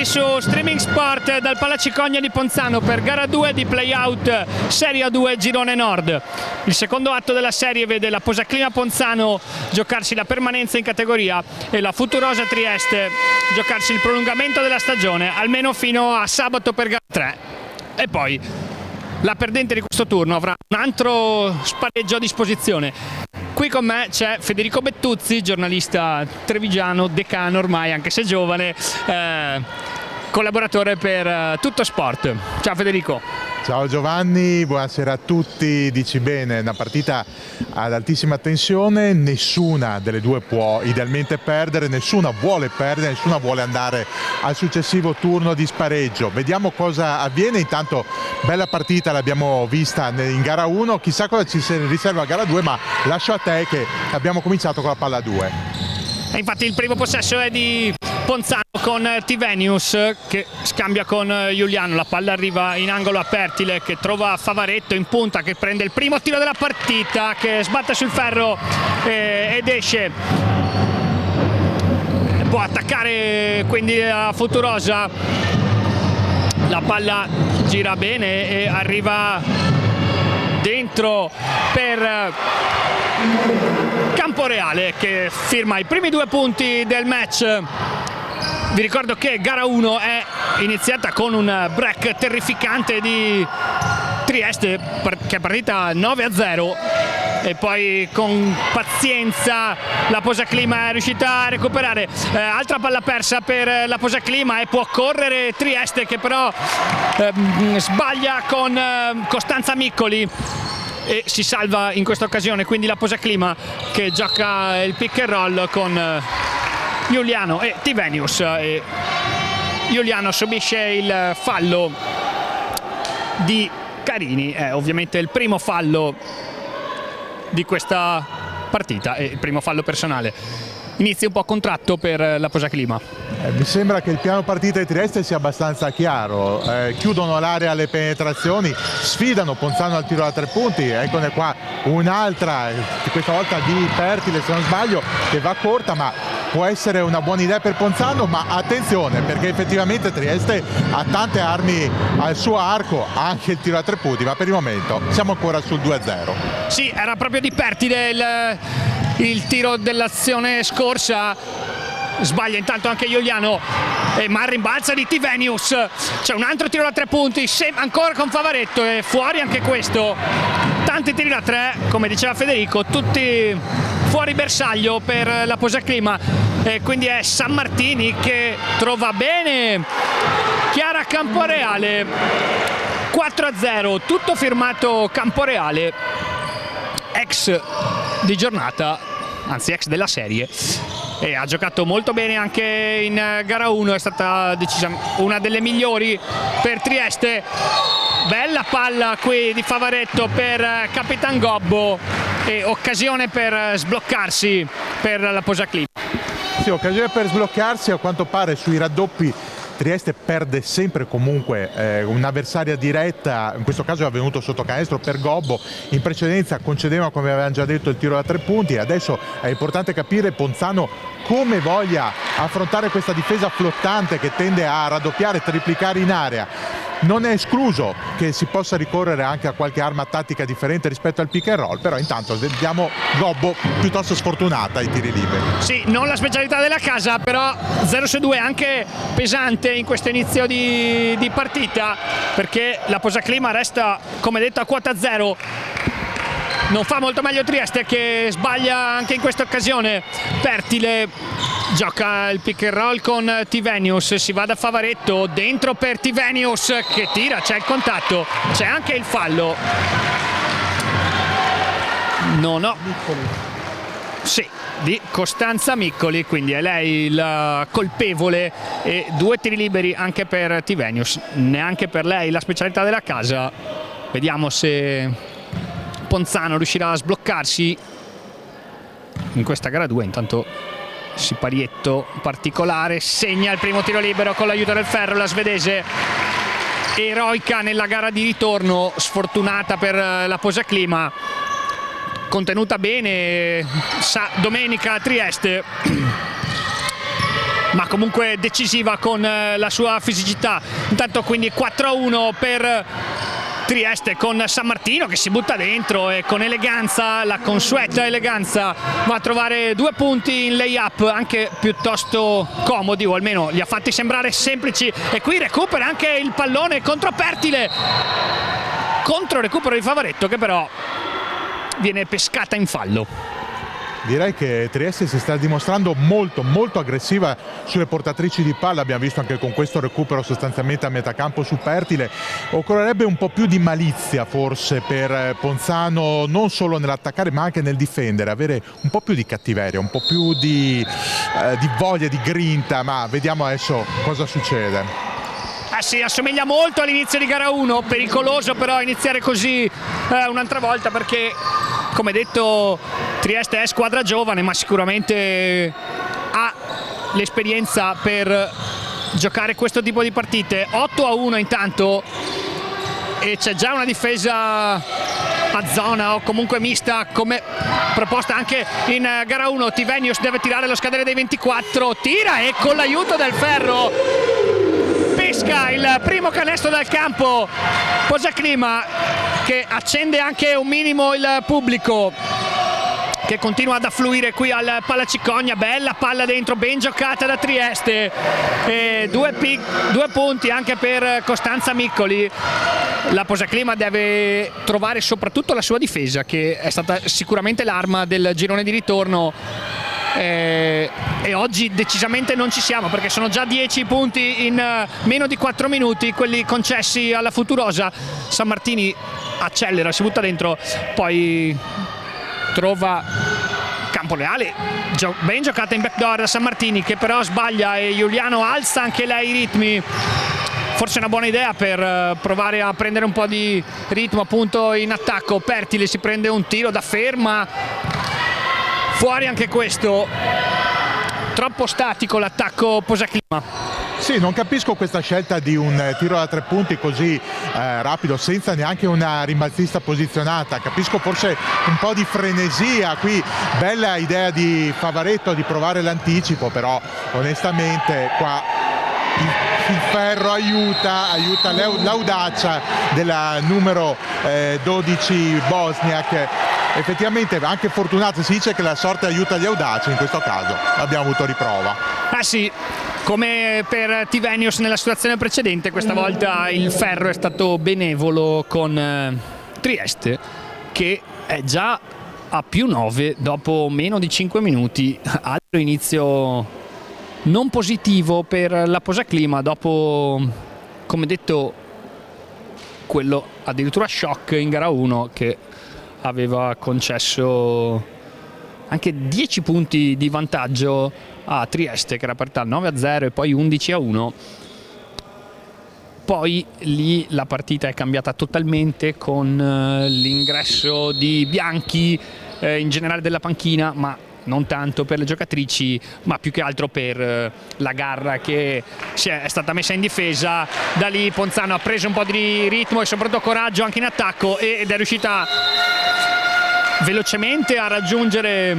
su Streaming Sport dal Palacicogna di Ponzano per gara 2 di Playout Serie A2 Girone Nord. Il secondo atto della serie vede la Posaclima Ponzano giocarsi la permanenza in categoria e la Futurosa Trieste giocarsi il prolungamento della stagione almeno fino a sabato per gara 3. E poi la perdente di questo turno avrà un altro spareggio a disposizione. Qui con me c'è Federico Bettuzzi, giornalista trevigiano, decano ormai, anche se giovane, collaboratore per Tutto Sport. Ciao Federico. Ciao Giovanni, buonasera a tutti. Dici bene, una partita ad altissima tensione, nessuna delle due può idealmente perdere, nessuna vuole perdere, nessuna vuole andare al successivo turno di spareggio. Vediamo cosa avviene. Intanto bella partita, l'abbiamo vista in gara 1, chissà cosa ci riserva a gara 2, ma lascio a te che abbiamo cominciato con la palla 2. E infatti il primo possesso è di Ponzano con Tivenius che scambia con Giuliano, la palla arriva in angolo a Pertile che trova Favaretto in punta, che prende il primo tiro della partita, che sbatte sul ferro ed esce. Può attaccare quindi a Futurosa, la palla gira bene e arriva dentro per Camporeale che firma i primi 2 punti del match. Vi ricordo che gara 1 è iniziata con un break terrificante di Trieste che è partita 9-0 e poi con pazienza la Posaclima è riuscita a recuperare. Altra palla persa per la Posaclima e può correre Trieste che però sbaglia con Costanza Miccoli e si salva in questa occasione, quindi la Posaclima che gioca il pick and roll con Giuliano e Tivenius, e Giuliano subisce il fallo di Carini, è ovviamente il primo fallo di questa partita e il primo fallo personale. Inizia un po' contratto per la Posaclima. Mi sembra che il piano partita di Trieste sia abbastanza chiaro, chiudono l'area alle penetrazioni, sfidano Ponzano al tiro da 3 punti, eccone qua un'altra, questa volta di Pertile se non sbaglio, che va corta, ma può essere una buona idea per Ponzano, ma attenzione perché effettivamente Trieste ha tante armi al suo arco, anche il tiro da 3 punti, ma per il momento siamo ancora sul 2-0. Sì, era proprio di Pertile il tiro dell'azione scorsa, sbaglia intanto anche Giuliano, ma rimbalza di Tivenius, c'è un altro tiro da 3 punti, ancora con Favaretto e fuori anche questo. Tanti tiri da 3, come diceva Federico, tutti fuori bersaglio per la Posaclima, e quindi è Sammartini che trova bene Chiara Camporeale. 4-0, tutto firmato Camporeale, ex di giornata, anzi ex della serie, e ha giocato molto bene anche in gara 1, è stata una delle migliori per Trieste. Bella palla qui di Favaretto per Capitan Gobbo e occasione per sbloccarsi per la Posaclima. Sì, occasione per sbloccarsi, a quanto pare sui raddoppi Trieste perde sempre comunque un'avversaria diretta, in questo caso è avvenuto sotto canestro per Gobbo, in precedenza concedeva, come avevamo già detto, il tiro da 3 punti, adesso è importante capire Ponzano come voglia affrontare questa difesa flottante che tende a raddoppiare, triplicare in area. Non è escluso che si possa ricorrere anche a qualche arma tattica differente rispetto al pick and roll, però intanto vediamo Gobbo piuttosto sfortunata ai tiri liberi. Sì, non la specialità della casa, però 0-2 anche pesante in questo inizio di partita, perché la Posaclima resta, come detto, a quota 0. Non fa molto meglio Trieste che sbaglia anche in questa occasione. Pertile gioca il pick and roll con Tivenius, si va da Favaretto, dentro per Tivenius che tira, c'è il contatto, c'è anche il fallo. Sì, di Costanza Miccoli, quindi è lei il colpevole, e 2 tiri liberi anche per Tivenius, neanche per lei la specialità della casa. Vediamo se Ponzano riuscirà a sbloccarsi in questa gara 2. Intanto Siparietto particolare segna il primo tiro libero con l'aiuto del ferro, la svedese eroica nella gara di ritorno, sfortunata per la Posaclima, contenuta bene domenica a Trieste. ma comunque decisiva con la sua fisicità. Intanto quindi 4-1 per Trieste, con Sammartino che si butta dentro e con eleganza, la consueta eleganza, va a trovare 2 punti in lay-up anche piuttosto comodi, o almeno li ha fatti sembrare semplici, e qui recupera anche il pallone contro Pertile, contro recupero di Favaretto, che però viene pescata in fallo. Direi che Trieste si sta dimostrando molto aggressiva sulle portatrici di palla, abbiamo visto anche con questo recupero sostanzialmente a metà campo su Pertile. Occorrerebbe un po' più di malizia forse per Ponzano, non solo nell'attaccare ma anche nel difendere, avere un po' più di cattiveria, un po' più di voglia, di grinta, ma vediamo adesso cosa succede. Sì, assomiglia molto all'inizio di gara 1, pericoloso però iniziare così un'altra volta, perché come detto Trieste è squadra giovane ma sicuramente ha l'esperienza per giocare questo tipo di partite. 8-1 intanto, e c'è già una difesa a zona o comunque mista come proposta anche in gara 1. Tivenius deve tirare lo scadere dei 24, tira e con l'aiuto del ferro pesca il primo canestro dal campo Posaclima, che accende anche un minimo il pubblico che continua ad affluire qui al Palacicogna. Bella palla dentro, ben giocata da Trieste, e 2 punti anche per Costanza Miccoli. La Posaclima deve trovare soprattutto la sua difesa, che è stata sicuramente l'arma del girone di ritorno, e oggi decisamente non ci siamo, perché sono già 10 punti in meno di 4 minuti quelli concessi alla Futurosa. Sammartini accelera, si butta dentro, poi trova Camporeale, ben giocata in backdoor da Sammartini, che però sbaglia, e Giuliano alza anche lei i ritmi. Forse è una buona idea per provare a prendere un po' di ritmo appunto in attacco. Pertile si prende un tiro da ferma, fuori anche questo, troppo statico l'attacco Posaclima. Sì, non capisco questa scelta di un tiro da 3 punti così rapido, senza neanche una rimbalzista posizionata. Capisco forse un po' di frenesia qui, bella idea di Favaretto di provare l'anticipo, però onestamente qua il ferro aiuta l'audacia della numero 12 Bosniak. Effettivamente anche fortunato, si dice che la sorte aiuta gli audaci, in questo caso abbiamo avuto riprova. Ah sì, come per Tivenius nella situazione precedente, questa volta il ferro è stato benevolo con Trieste, che è già a +9 dopo meno di 5 minuti. Altro inizio non positivo per la Posaclima dopo, come detto, quello addirittura shock in gara 1 che aveva concesso anche 10 punti di vantaggio a Trieste, che era partita al 9-0 e poi 11-1. Poi lì la partita è cambiata totalmente con l'ingresso di Bianchi, in generale della panchina, ma non tanto per le giocatrici, ma più che altro per la Garra che è stata messa in difesa. Da lì Ponzano ha preso un po' di ritmo e soprattutto coraggio anche in attacco, ed è riuscita velocemente a raggiungere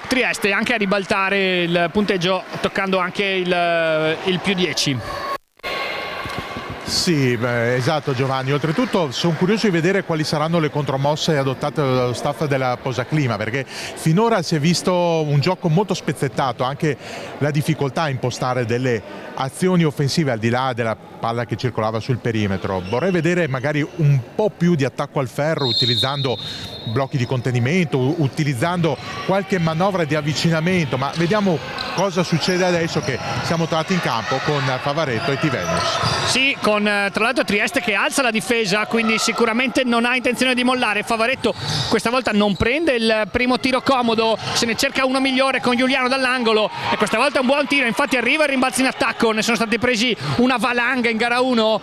Trieste e anche a ribaltare il punteggio, toccando anche il +10. Sì, esatto Giovanni, oltretutto sono curioso di vedere quali saranno le contromosse adottate dallo staff della Posaclima, perché finora si è visto un gioco molto spezzettato, anche la difficoltà a impostare delle azioni offensive al di là della palla che circolava sul perimetro. Vorrei vedere magari un po' più di attacco al ferro, utilizzando blocchi di contenimento, utilizzando qualche manovra di avvicinamento, ma vediamo cosa succede adesso che siamo tornati in campo con Favaretto e Tivenius. Sì, con tra l'altro Trieste che alza la difesa, quindi sicuramente non ha intenzione di mollare. Favaretto questa volta non prende il primo tiro comodo, se ne cerca uno migliore con Giuliano dall'angolo, e questa volta è un buon tiro, infatti arriva il rimbalzo in attacco. Ne sono stati presi una valanga in gara 1.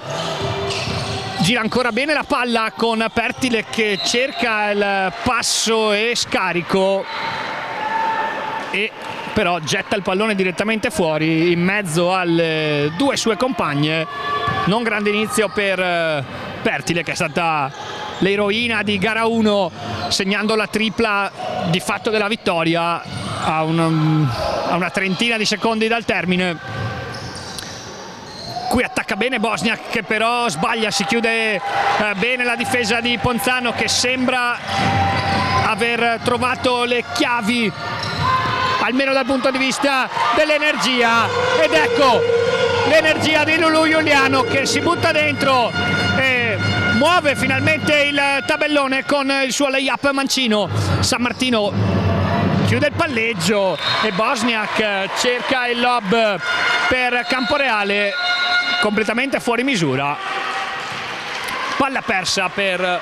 Gira ancora bene la palla con Pertile che cerca il passo e scarico, e però getta il pallone direttamente fuori in mezzo alle 2 sue compagne. Non grande inizio per Pertile, che è stata l'eroina di gara 1, segnando la tripla di fatto della vittoria a una trentina di secondi dal termine. Qui attacca bene Bosniak, che però sbaglia, si chiude bene la difesa di Ponzano, che sembra aver trovato le chiavi, almeno dal punto di vista dell'energia, ed ecco l'energia di Lulu Giuliano che si butta dentro e muove finalmente il tabellone con il suo layup mancino. Sammartino chiude il palleggio e Bosniak cerca il lob per Camporeale, completamente fuori misura. Palla persa per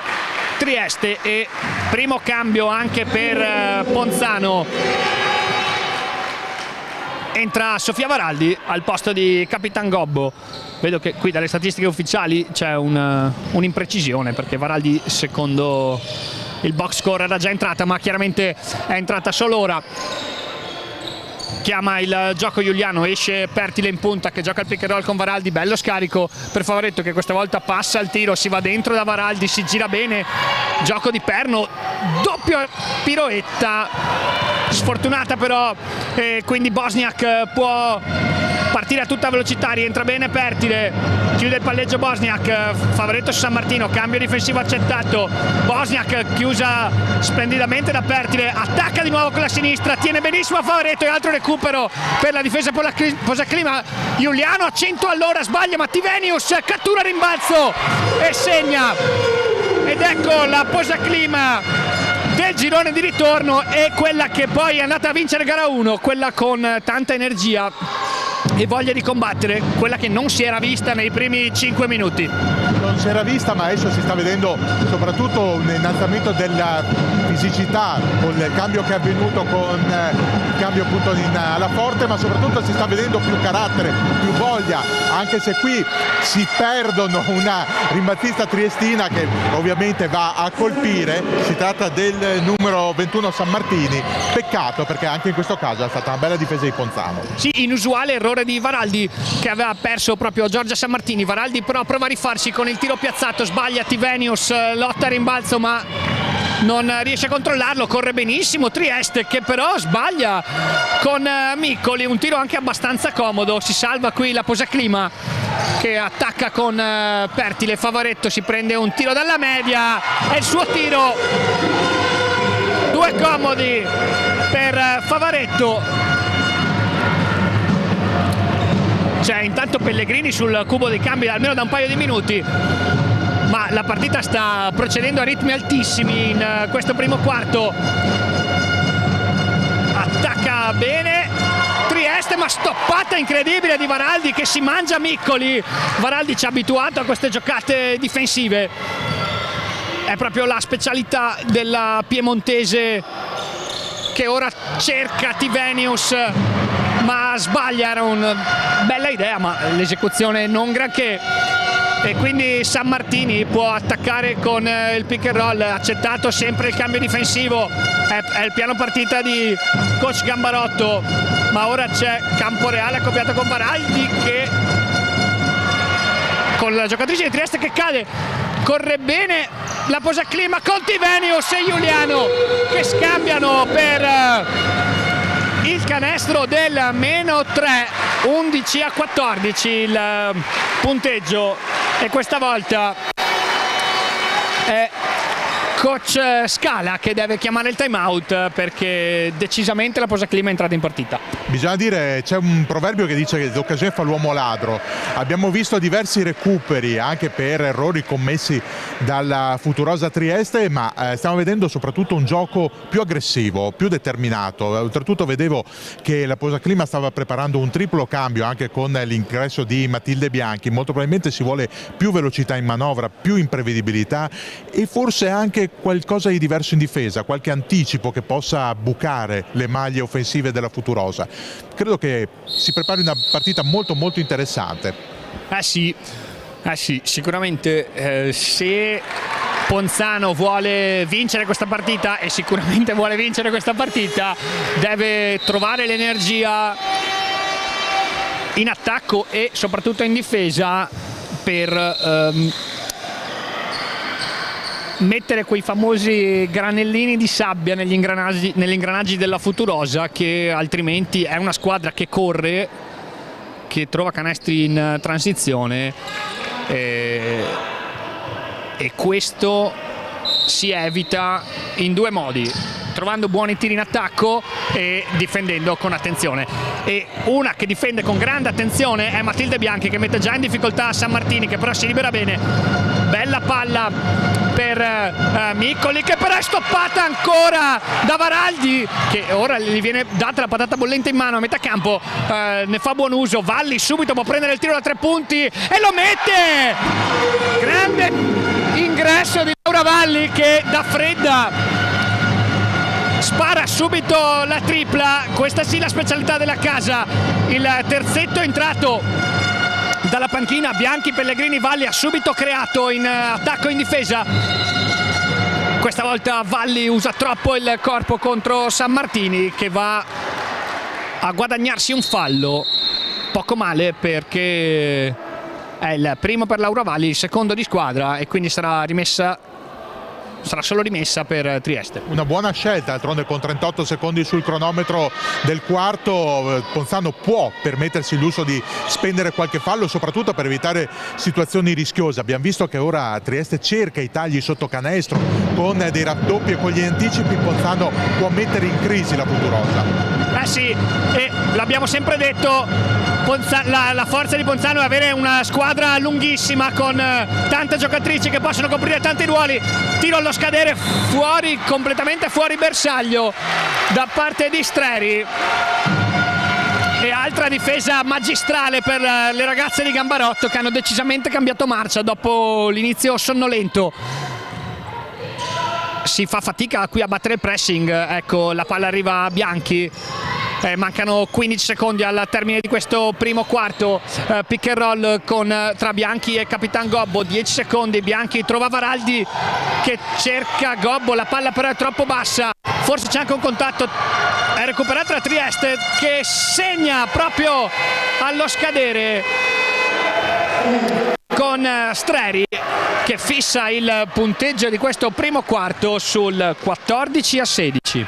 Trieste e primo cambio anche per Ponzano. Entra Sofia Varaldi al posto di Capitan Gobbo. Vedo che qui dalle statistiche ufficiali c'è un'imprecisione, perché Varaldi secondo il box score era già entrata, ma chiaramente è entrata solo ora. Chiama il gioco Giuliano, esce Pertile in punta che gioca il pick and roll con Varaldi, bello scarico per Favaretto che questa volta passa il tiro, si va dentro da Varaldi, si gira bene, gioco di perno, doppio piroetta sfortunata però, quindi Bosniak può partire a tutta velocità, rientra bene Pertile, chiude il palleggio Bosniak, Favaretto su Sammartino, cambio difensivo accettato, Bosniak chiusa splendidamente da Pertile, attacca di nuovo con la sinistra, tiene benissimo a Favaretto e altro recupero per la difesa Posaclima. Giuliano a 100 all'ora, sbaglia ma Tivenius cattura rimbalzo e segna, ed ecco la Posaclima del girone di ritorno è quella che poi è andata a vincere gara 1, quella con tanta energia e voglia di combattere, quella che non si era vista nei primi 5 minuti. Non si era vista, ma adesso si sta vedendo soprattutto un innalzamento della fisicità con il cambio che è avvenuto, con il cambio appunto alla Forte, ma soprattutto si sta vedendo più carattere, più voglia, anche se qui si perdono una rimbattista triestina che ovviamente va a colpire. Si tratta del numero 21 Sammartini, peccato perché anche in questo caso è stata una bella difesa di Ponzano. Sì, inusuale errore di Varaldi che aveva perso proprio Giorgia Sammartini. Varaldi però prova a rifarsi con il tiro piazzato, sbaglia Tivenius, lotta a rimbalzo ma non riesce a controllarlo, corre benissimo Trieste che però sbaglia con Miccoli, un tiro anche abbastanza comodo. Si salva qui la Posaclima che attacca con Pertile, Favaretto si prende un tiro dalla media e il suo tiro, due comodi per Favaretto. C'è intanto Pellegrini sul cubo dei cambi almeno da un paio di minuti, ma la partita sta procedendo a ritmi altissimi in questo primo quarto. Attacca bene Trieste, ma stoppata incredibile di Varaldi che si mangia Miccoli. Varaldi ci ha abituato a queste giocate difensive, è proprio la specialità della piemontese che ora cerca Tivenius ma sbaglia, era una bella idea ma l'esecuzione non granché, e quindi Sammartini può attaccare con il pick and roll, accettato sempre il cambio difensivo, è il piano partita di coach Gambarotto, ma ora c'è Camporeale accoppiato con Varaldi che con la giocatrice di Trieste che cade, corre bene la Posaclima con Tivenius e Giuliano che scambiano per il canestro del -3, 11-14 il punteggio, e questa volta è coach Scala che deve chiamare il time out perché decisamente la Posaclima è entrata in partita. Bisogna dire, c'è un proverbio che dice che l'occasione fa l'uomo ladro. Abbiamo visto diversi recuperi anche per errori commessi dalla Futurosa Trieste, ma stiamo vedendo soprattutto un gioco più aggressivo, più determinato. Oltretutto vedevo che la Posaclima stava preparando un triplo cambio anche con l'ingresso di Matilde Bianchi. Molto probabilmente si vuole più velocità in manovra, più imprevedibilità e forse anche qualcosa di diverso in difesa, qualche anticipo che possa bucare le maglie offensive della Futurosa. Credo che si prepari una partita molto molto interessante. Sì, sicuramente se Ponzano vuole vincere questa partita, e sicuramente vuole vincere questa partita, deve trovare l'energia in attacco e soprattutto in difesa per mettere quei famosi granellini di sabbia negli ingranaggi della Futurosa, che altrimenti è una squadra che corre che trova canestri in transizione, e questo si evita in due modi: trovando buoni tiri in attacco e difendendo con attenzione. E una che difende con grande attenzione è Matilde Bianchi, che mette già in difficoltà Sammartini, che però si libera bene. Bella palla per Miccoli, che però è stoppata ancora da Varaldi, che ora gli viene data la patata bollente in mano a metà campo, ne fa buon uso. Valli subito può prendere il tiro da 3 punti e lo mette! Grande ingresso di Laura Valli, che da fredda spara subito la tripla. Questa sì la specialità della casa. Il terzetto è entrato dalla panchina. Bianchi, Pellegrini, Valli ha subito creato in attacco e in difesa. Questa volta Valli usa troppo il corpo contro Sammartini, che va a guadagnarsi un fallo. Poco male, perché è il primo per Laura Valli, il secondo di squadra, e quindi sarà solo rimessa per Trieste. Una buona scelta, d'altronde con 38 secondi sul cronometro del quarto Ponzano può permettersi il lusso di spendere qualche fallo, soprattutto per evitare situazioni rischiose. Abbiamo visto che ora Trieste cerca i tagli sotto canestro con dei raddoppi e con gli anticipi. Ponzano può mettere in crisi la Futurosa. Sì, e l'abbiamo sempre detto, la forza di Ponzano è avere una squadra lunghissima con tante giocatrici che possono coprire tanti ruoli. Tiro allo scadere fuori, completamente fuori bersaglio da parte di Streri, e altra difesa magistrale per le ragazze di Gambarotto, che hanno decisamente cambiato marcia dopo l'inizio sonnolento. Si fa fatica qui a battere il pressing. Ecco, la palla arriva a Bianchi. Mancano 15 secondi al termine di questo primo quarto. Pick and roll tra Bianchi e Capitan Gobbo. 10 secondi. Bianchi trova Varaldi, che cerca Gobbo. La palla però è troppo bassa. Forse c'è anche un contatto. È recuperata da Trieste, che segna proprio allo scadere con Streri, che fissa il punteggio di questo primo quarto sul 14-16.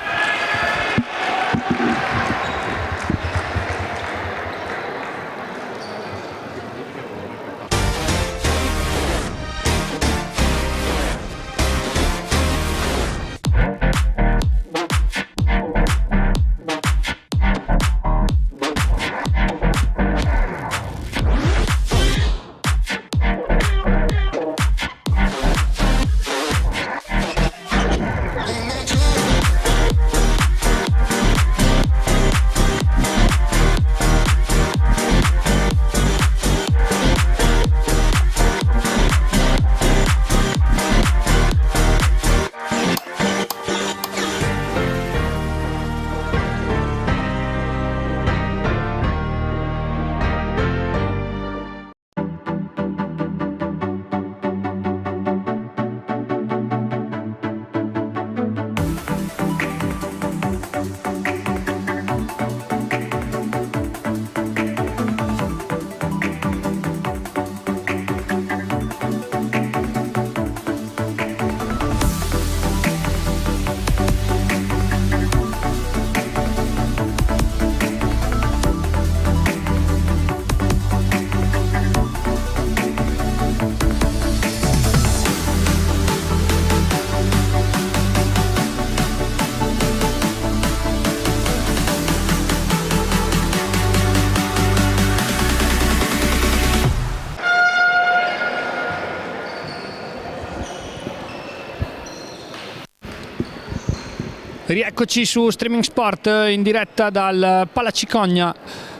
Rieccoci su Streaming Sport in diretta dal Palacicogna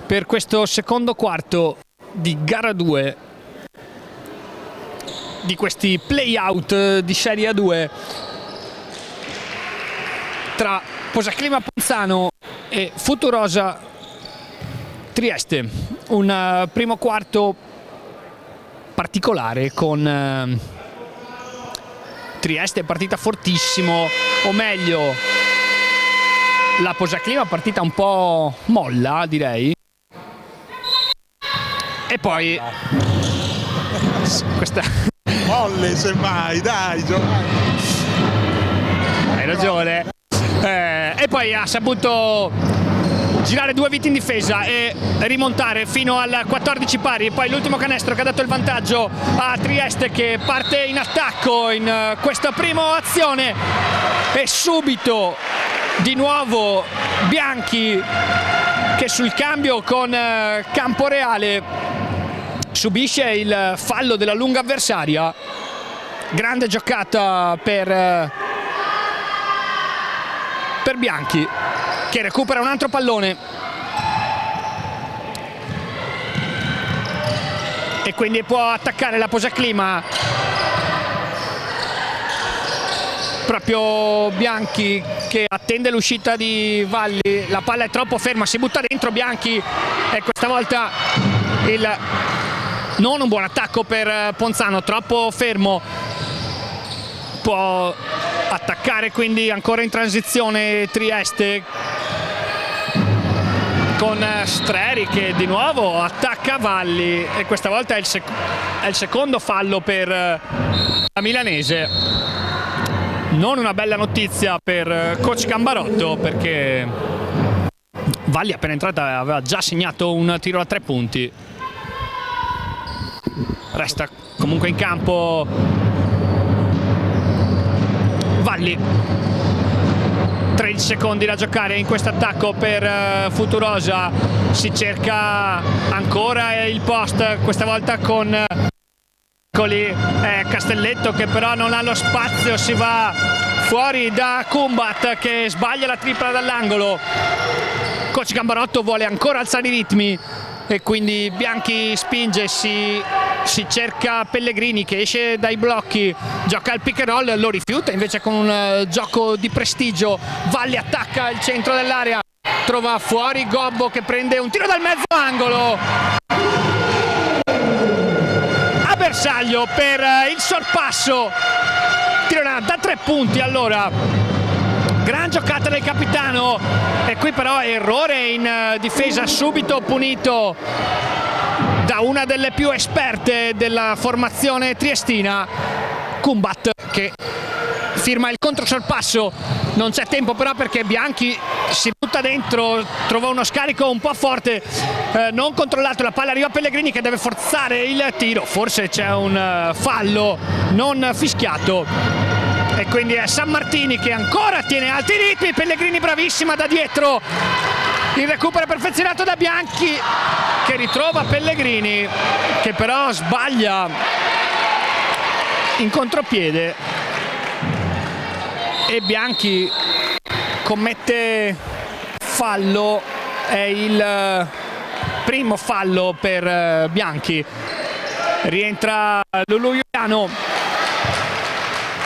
per questo secondo quarto di gara 2 di questi play-out di Serie A2 tra Posaclima Ponzano e Futurosa Trieste. Un primo quarto particolare con Trieste partita fortissimo, o meglio la Posaclima partita un po' molla, direi. E poi questa molle semmai, dai Giovanni, hai ragione. E poi ha saputo girare 2 viti in difesa e rimontare fino al 14 pari. Poi l'ultimo canestro che ha dato il vantaggio a Trieste, che parte in attacco in questa prima azione, e subito di nuovo Bianchi che sul cambio con Camporeale subisce il fallo della lunga avversaria. Grande giocata per Bianchi, che recupera un altro pallone e quindi può attaccare la Posaclima. Proprio Bianchi che attende l'uscita di Valli, la palla è troppo ferma, si butta dentro Bianchi e questa volta non un buon attacco per Ponzano, troppo fermo. Può attaccare quindi ancora in transizione Trieste con Streri che di nuovo attacca Valli, e questa volta è il secondo fallo per la milanese. Non una bella notizia per coach Cambarotto, perché Valli appena entrata aveva già segnato un tiro da 3 punti. Resta comunque in campo Valli. 13 secondi da giocare in questo attacco per Futurosa. Si cerca ancora il post, questa volta con Castelletto che però non ha lo spazio, si va fuori da Kumbat che sbaglia la tripla dall'angolo. Coach Cambarotto vuole ancora alzare i ritmi e quindi Bianchi spinge, si cerca Pellegrini che esce dai blocchi, gioca al pick and roll, lo rifiuta invece con un gioco di prestigio. Valli attacca il centro dell'area, trova fuori Gobbo che prende un tiro dal mezzo angolo. A bersaglio per il sorpasso, tiro da 3 punti. Allora, gran giocata del capitano, e qui però errore in difesa subito punito da una delle più esperte della formazione triestina, Kumbat, che firma il controsorpasso. Non c'è tempo però perché Bianchi si butta dentro, trova uno scarico un po' forte, non controllato, la palla arriva a Pellegrini che deve forzare il tiro, forse c'è un fallo non fischiato e quindi è Sammartini che ancora tiene alti i ritmi. Pellegrini bravissima da dietro, il recupero perfezionato da Bianchi che ritrova Pellegrini che però sbaglia in contropiede e Bianchi commette fallo. È il primo fallo per Bianchi. Rientra Lulu Giuliano.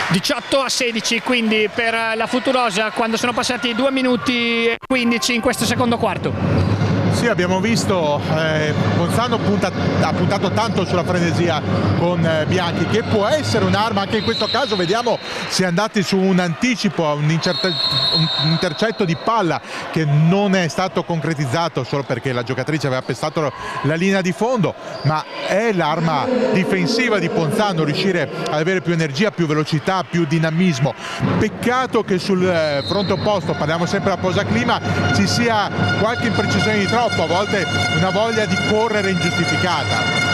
18-16 quindi per la Futurosa quando sono passati 2 minuti e 15 in questo secondo quarto. Sì, abbiamo visto Ponzano ha puntato tanto sulla frenesia con Bianchi, che può essere un'arma anche in questo caso. Vediamo, si è andati su un anticipo, un intercetto di palla che non è stato concretizzato solo perché la giocatrice aveva pestato la linea di fondo, ma è l'arma difensiva di Ponzano, riuscire ad avere più energia, più velocità, più dinamismo. Peccato che sul fronte opposto, parliamo sempre della Posaclima, ci sia qualche imprecisione di troppo, a volte una voglia di correre ingiustificata.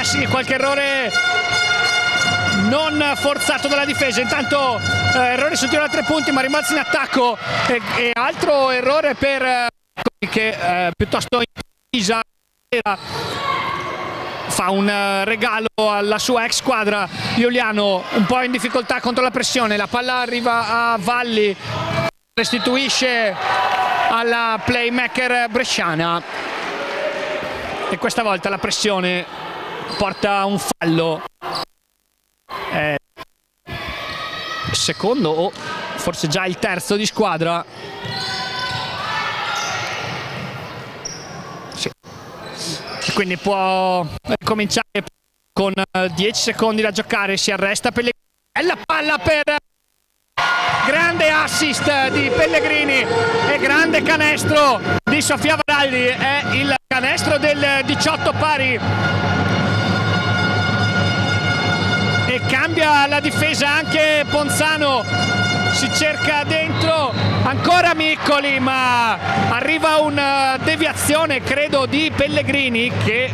Sì, qualche errore non forzato dalla difesa. Intanto errore sul tiro da 3 punti ma rimbalza in attacco e altro errore per che piuttosto improvvisa, fa un regalo alla sua ex squadra. Giuliano un po' in difficoltà contro la pressione, la palla arriva a Valli, restituisce alla playmaker bresciana e questa volta la pressione porta a un fallo, secondo o forse già il terzo di squadra. Sì. Quindi può cominciare con 10 secondi da giocare. Si arresta Pellegrini, bella palla per grande assist di Pellegrini e grande canestro di Sofia Varalli, è il canestro del 18 pari e cambia la difesa anche Ponzano, si cerca dentro ancora Miccoli, ma arriva una deviazione credo di Pellegrini che...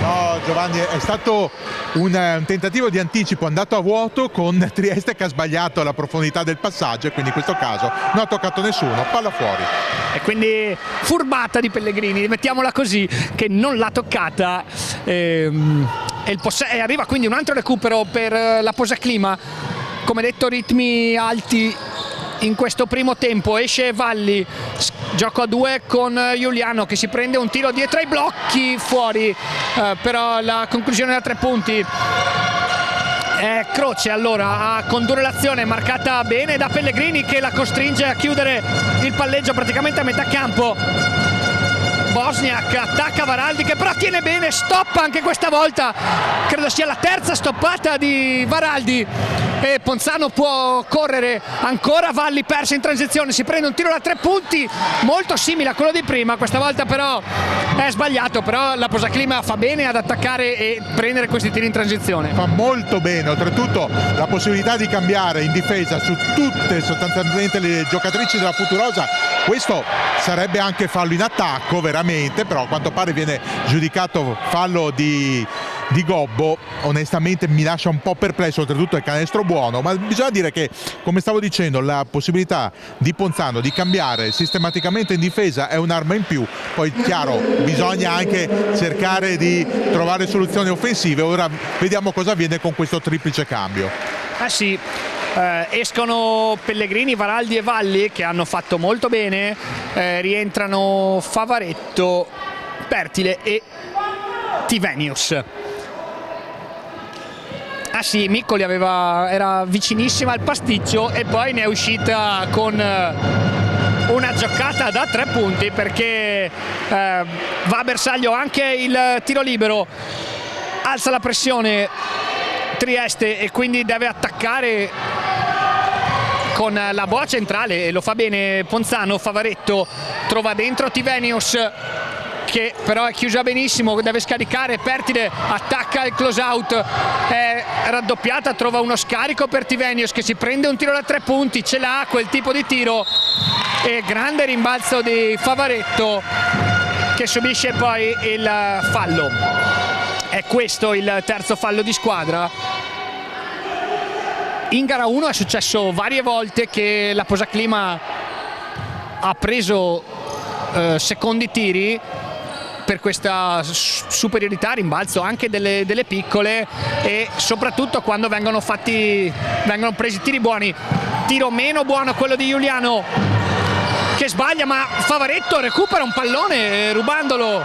No, Giovanni, è stato un tentativo di anticipo andato a vuoto con Trieste che ha sbagliato la profondità del passaggio e quindi in questo caso non ha toccato nessuno, palla fuori. E quindi furbata di Pellegrini, mettiamola così, che non l'ha toccata. E arriva quindi un altro recupero per la Posaclima. Come detto, ritmi alti in questo primo tempo. Esce Valli, gioco a due con Giuliano che si prende un tiro dietro ai blocchi, fuori, però la conclusione da 3 punti è Croce allora a condurre l'azione, marcata bene da Pellegrini che la costringe a chiudere il palleggio praticamente a metà campo. Bosniak attacca Varaldi che però tiene bene, stoppa anche questa volta, credo sia la terza stoppata di Varaldi e Ponzano può correre ancora. Valli persa in transizione, si prende un tiro da 3 punti molto simile a quello di prima, questa volta però è sbagliato, però la Posaclima fa bene ad attaccare e prendere questi tiri in transizione. Fa molto bene, oltretutto la possibilità di cambiare in difesa su tutte sostanzialmente le giocatrici della Futurosa, questo sarebbe anche fallo in attacco veramente, però a quanto pare viene giudicato fallo di Gobbo. Onestamente mi lascia un po' perplesso, oltretutto è canestro buono, ma bisogna dire che, come stavo dicendo, la possibilità di Ponzano di cambiare sistematicamente in difesa è un'arma in più. Poi chiaro, bisogna anche cercare di trovare soluzioni offensive. Ora vediamo cosa avviene con questo triplice cambio. Sì, escono Pellegrini, Varaldi e Valli che hanno fatto molto bene, rientrano Favaretto, Pertile e Tivenius. Sì, Miccoli era vicinissima al pasticcio e poi ne è uscita con una giocata da 3 punti perché va a bersaglio anche il tiro libero, alza la pressione Trieste e quindi deve attaccare con la boa centrale e lo fa bene Ponzano. Favaretto trova dentro Tivenius che però è chiusa benissimo, deve scaricare. Pertile attacca il close out, è raddoppiata, trova uno scarico per Tivenius che si prende un tiro da 3 punti, ce l'ha quel tipo di tiro e grande rimbalzo di Favaretto che subisce poi il fallo. È questo il terzo fallo di squadra. In gara 1 è successo varie volte che la Posaclima ha preso secondi tiri per questa superiorità, rimbalzo anche delle piccole e soprattutto quando vengono presi tiri buoni. Tiro meno buono quello di Giuliano che sbaglia, ma Favaretto recupera un pallone rubandolo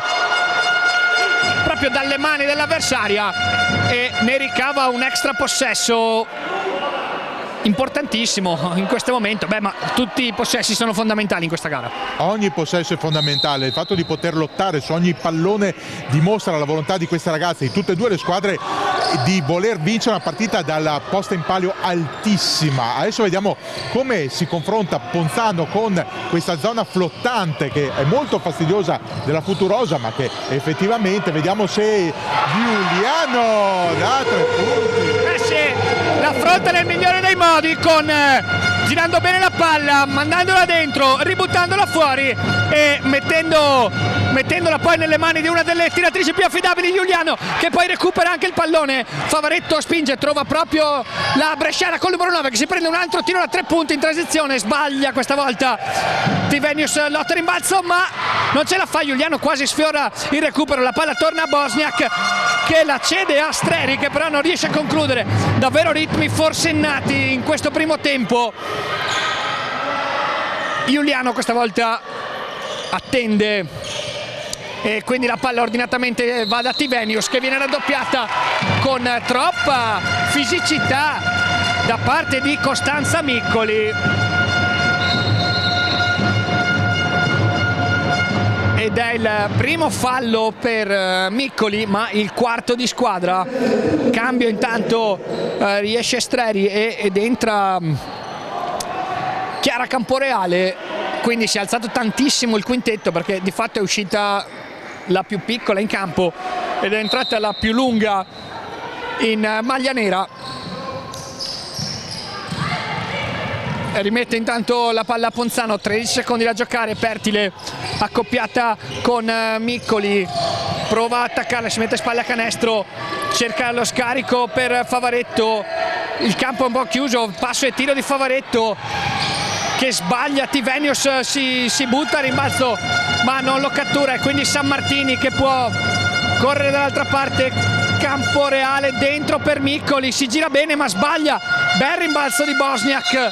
proprio dalle mani dell'avversaria e ne ricava un extra possesso importantissimo in questo momento. Ma tutti i possessi sono fondamentali in questa gara. Ogni possesso è fondamentale, il fatto di poter lottare su ogni pallone dimostra la volontà di queste ragazze, di tutte e due le squadre, di voler vincere una partita dalla posta in palio altissima. Adesso vediamo come si confronta Ponzano con questa zona flottante che è molto fastidiosa della Futurosa, ma che effettivamente vediamo se Giuliano da 3 punti. L'affronta nel migliore dei modi, girando bene la palla, mandandola dentro, ributtandola fuori e mettendola poi nelle mani di una delle tiratrici più affidabili, Giuliano, che poi recupera anche il pallone. Favaretto spinge, trova proprio la bresciana con il numero 9 che si prende un altro tiro da 3 punti in transizione, sbaglia questa volta Tivenius, lotta rimbalzo ma non ce la fa. Giuliano quasi sfiora il recupero, la palla torna a Bosniak che la cede a Streri che però non riesce a concludere. Davvero ritmi forsennati in questo primo tempo. Giuliano questa volta attende e quindi la palla ordinatamente va da Tivenius che viene raddoppiata con troppa fisicità da parte di Costanza Miccoli. Ed è il primo fallo per Miccoli, ma il quarto di squadra. Cambio intanto, riesce Streri ed entra Chiara Camporeale, quindi si è alzato tantissimo il quintetto perché di fatto è uscita la più piccola in campo ed è entrata la più lunga in maglia nera. rimette intanto la palla a Ponzano, 13 secondi da giocare, Pertile accoppiata con Miccoli, prova a attaccarla, si mette spalle a canestro, cerca lo scarico per Favaretto, il campo è un po' chiuso, passo e tiro di Favaretto che sbaglia, Tivenius si butta a rimbalzo ma non lo cattura, e quindi Sammartini che può correre dall'altra parte, campo reale dentro per Miccoli, si gira bene ma sbaglia, bel rimbalzo di Bosniak,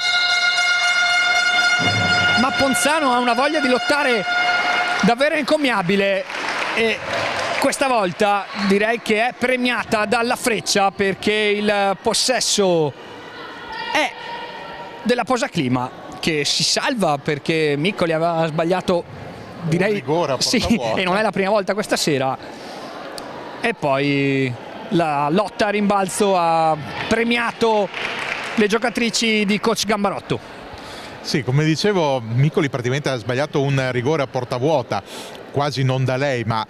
ma Ponzano ha una voglia di lottare davvero encomiabile e questa volta direi che è premiata dalla Freccia, perché il possesso è della Posaclima, che si salva perché Miccoli aveva sbagliato, direi rigore a sì, porta vuota. e non è la prima volta questa sera, e poi la lotta a rimbalzo ha premiato le giocatrici di coach Gambarotto. Sì, come dicevo, Miccoli praticamente ha sbagliato un rigore a porta vuota, quasi non da lei, ma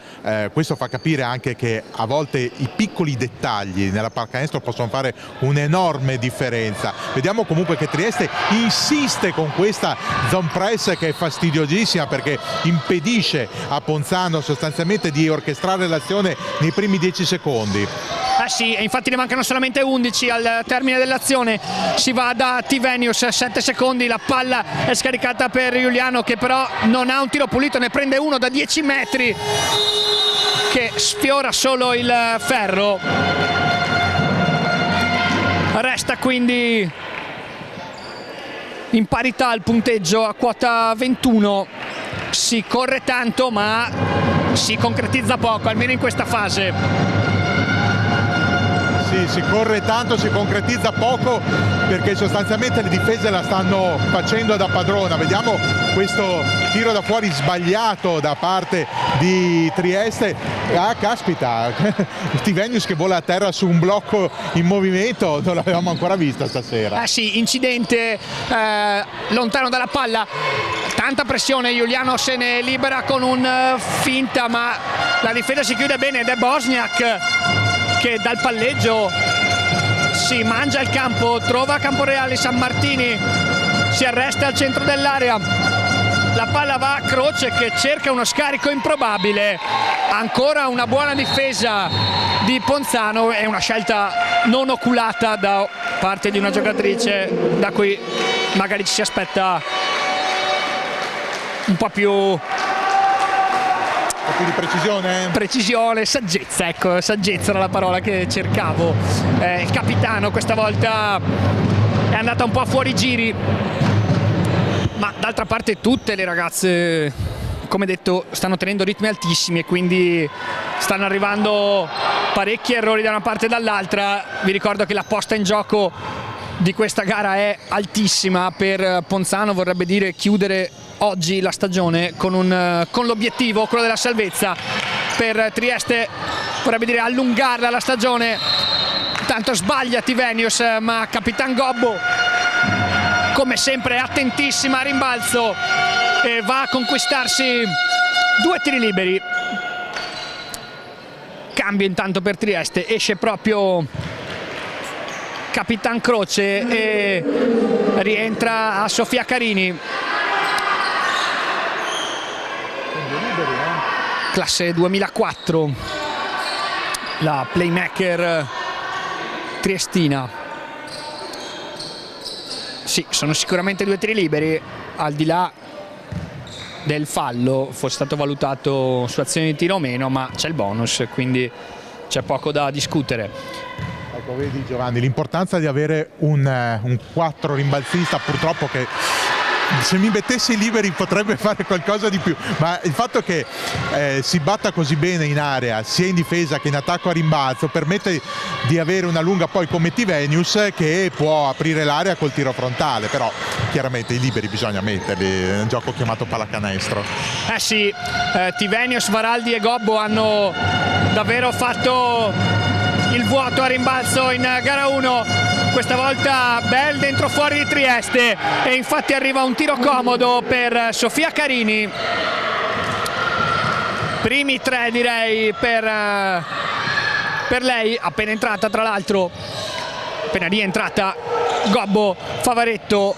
questo fa capire anche che a volte i piccoli dettagli nella pallacanestro possono fare un'enorme differenza. Vediamo comunque che Trieste insiste con questa zone press che è fastidiosissima, perché impedisce a Ponzano sostanzialmente di orchestrare l'azione nei primi 10 secondi. Sì, e infatti ne mancano solamente 11 al termine dell'azione, si va da Tivenius, 7 secondi, la palla è scaricata per Giuliano che però non ha un tiro pulito, ne prende uno da 10 metri che sfiora solo il ferro. Resta quindi in parità il punteggio a quota 21, si corre tanto ma si concretizza poco, almeno in questa fase. Sì, si corre tanto, si concretizza poco, perché sostanzialmente le difese la stanno facendo da padrona. Vediamo questo tiro da fuori sbagliato da parte di Trieste. Ah, caspita, Tivenius che vola a terra su un blocco in movimento, non l'avevamo ancora vista stasera. Sì, incidente lontano dalla palla, tanta pressione, Giuliano se ne libera con un finta, ma la difesa si chiude bene ed è Bosniak che dal palleggio si mangia il campo, trova Camporeale, Sammartini si arresta al centro dell'area, la palla va a Croce che cerca uno scarico improbabile, ancora una buona difesa di Ponzano e una scelta non oculata da parte di una giocatrice da cui magari ci si aspetta un po' più di precisione? Precisione, saggezza, ecco, saggezza era la parola che cercavo. Il capitano questa volta è andata un po' a fuori giri, ma d'altra parte tutte le ragazze, come detto, stanno tenendo ritmi altissimi e quindi stanno arrivando parecchi errori da una parte e dall'altra. Vi ricordo che la posta in gioco di questa gara è altissima per Ponzano, vorrebbe dire chiudere oggi la stagione con l'obiettivo, quello della salvezza. Per Trieste vorrebbe dire allungarla la stagione, tanto sbaglia Tivenius, ma Capitan Gobbo come sempre è attentissima a rimbalzo e va a conquistarsi 2 tiri liberi. Cambio intanto per Trieste, esce proprio Capitan Croce e rientra a Sofia Carini, classe 2004, la playmaker triestina. Sì, sono sicuramente 2 tiri liberi, al di là del fallo, fosse stato valutato su azione di tiro o meno, ma c'è il bonus, quindi c'è poco da discutere. Ecco, vedi Giovanni, l'importanza di avere un 4 rimbalzista, purtroppo, che se mi mettessi liberi potrebbe fare qualcosa di più, ma il fatto che si batta così bene in area sia in difesa che in attacco a rimbalzo permette di avere una lunga poi come Tivenius che può aprire l'area col tiro frontale, però chiaramente i liberi bisogna metterli, è un gioco chiamato pallacanestro. Sì, Tivenius, Varaldi e Gobbo hanno davvero fatto il vuoto a rimbalzo in gara 1. Questa volta bel dentro fuori di Trieste e infatti arriva un tiro comodo per Sofia Carini. Primi 3 direi per lei, appena entrata tra l'altro. appena rientrata Gobbo. Favaretto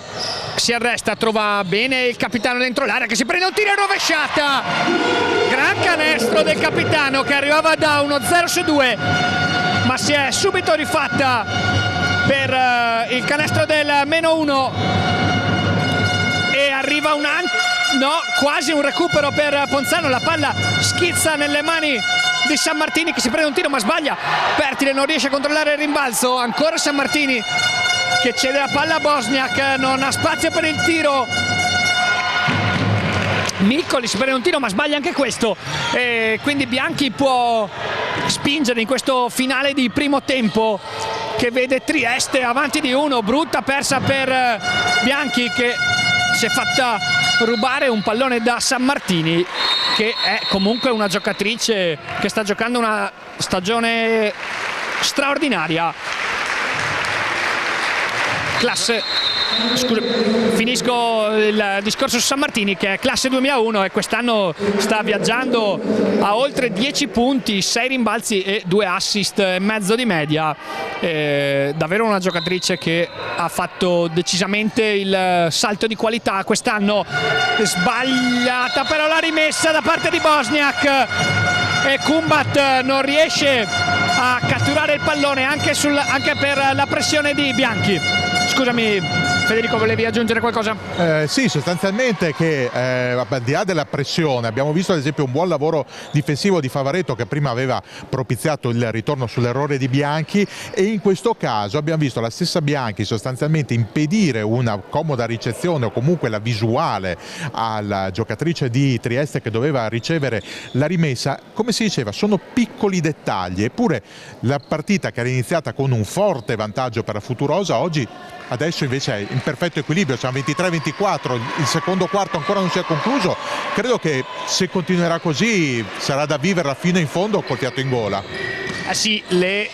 si arresta, trova bene il capitano dentro l'area che si prende un tiro e rovesciata. Gran canestro del capitano che arrivava da uno 0-2, ma si è subito rifatta per il canestro del -1 e arriva quasi un recupero per Ponzano. La palla schizza nelle mani di Sammartini che si prende un tiro ma sbaglia. Pertile non riesce a controllare il rimbalzo, ancora Sammartini che cede la palla a Bosniak, non ha spazio per il tiro. Miccoli si prende un tiro ma sbaglia anche questo, e quindi Bianchi può spingere in questo finale di primo tempo che vede Trieste avanti di 1. Brutta persa per Bianchi che si è fatta rubare un pallone da Sammartini, che è comunque una giocatrice che sta giocando una stagione straordinaria. Finisco il discorso su Sammartini, che è classe 2001 e quest'anno sta viaggiando a oltre 10 punti, 6 rimbalzi e 2 assist e mezzo di media. Davvero una giocatrice che ha fatto decisamente il salto di qualità quest'anno. Sbagliata però la rimessa da parte di Bosniak e Kumbat non riesce a catturare il pallone anche per la pressione di Bianchi. Scusami Federico, volevi aggiungere qualcosa? Sì, sostanzialmente che al di là della pressione abbiamo visto ad esempio un buon lavoro difensivo di Favaretto che prima aveva propiziato il ritorno sull'errore di Bianchi, e in questo caso abbiamo visto la stessa Bianchi sostanzialmente impedire una comoda ricezione o comunque la visuale alla giocatrice di Trieste che doveva ricevere la rimessa. Come si diceva, sono piccoli dettagli, eppure la partita che era iniziata con un forte vantaggio per la Futurosa oggi adesso invece è in perfetto equilibrio, siamo 23-24, il secondo quarto ancora non si è concluso. Credo che se continuerà così sarà da viverla fino in fondo col fiato in gola. Sì, le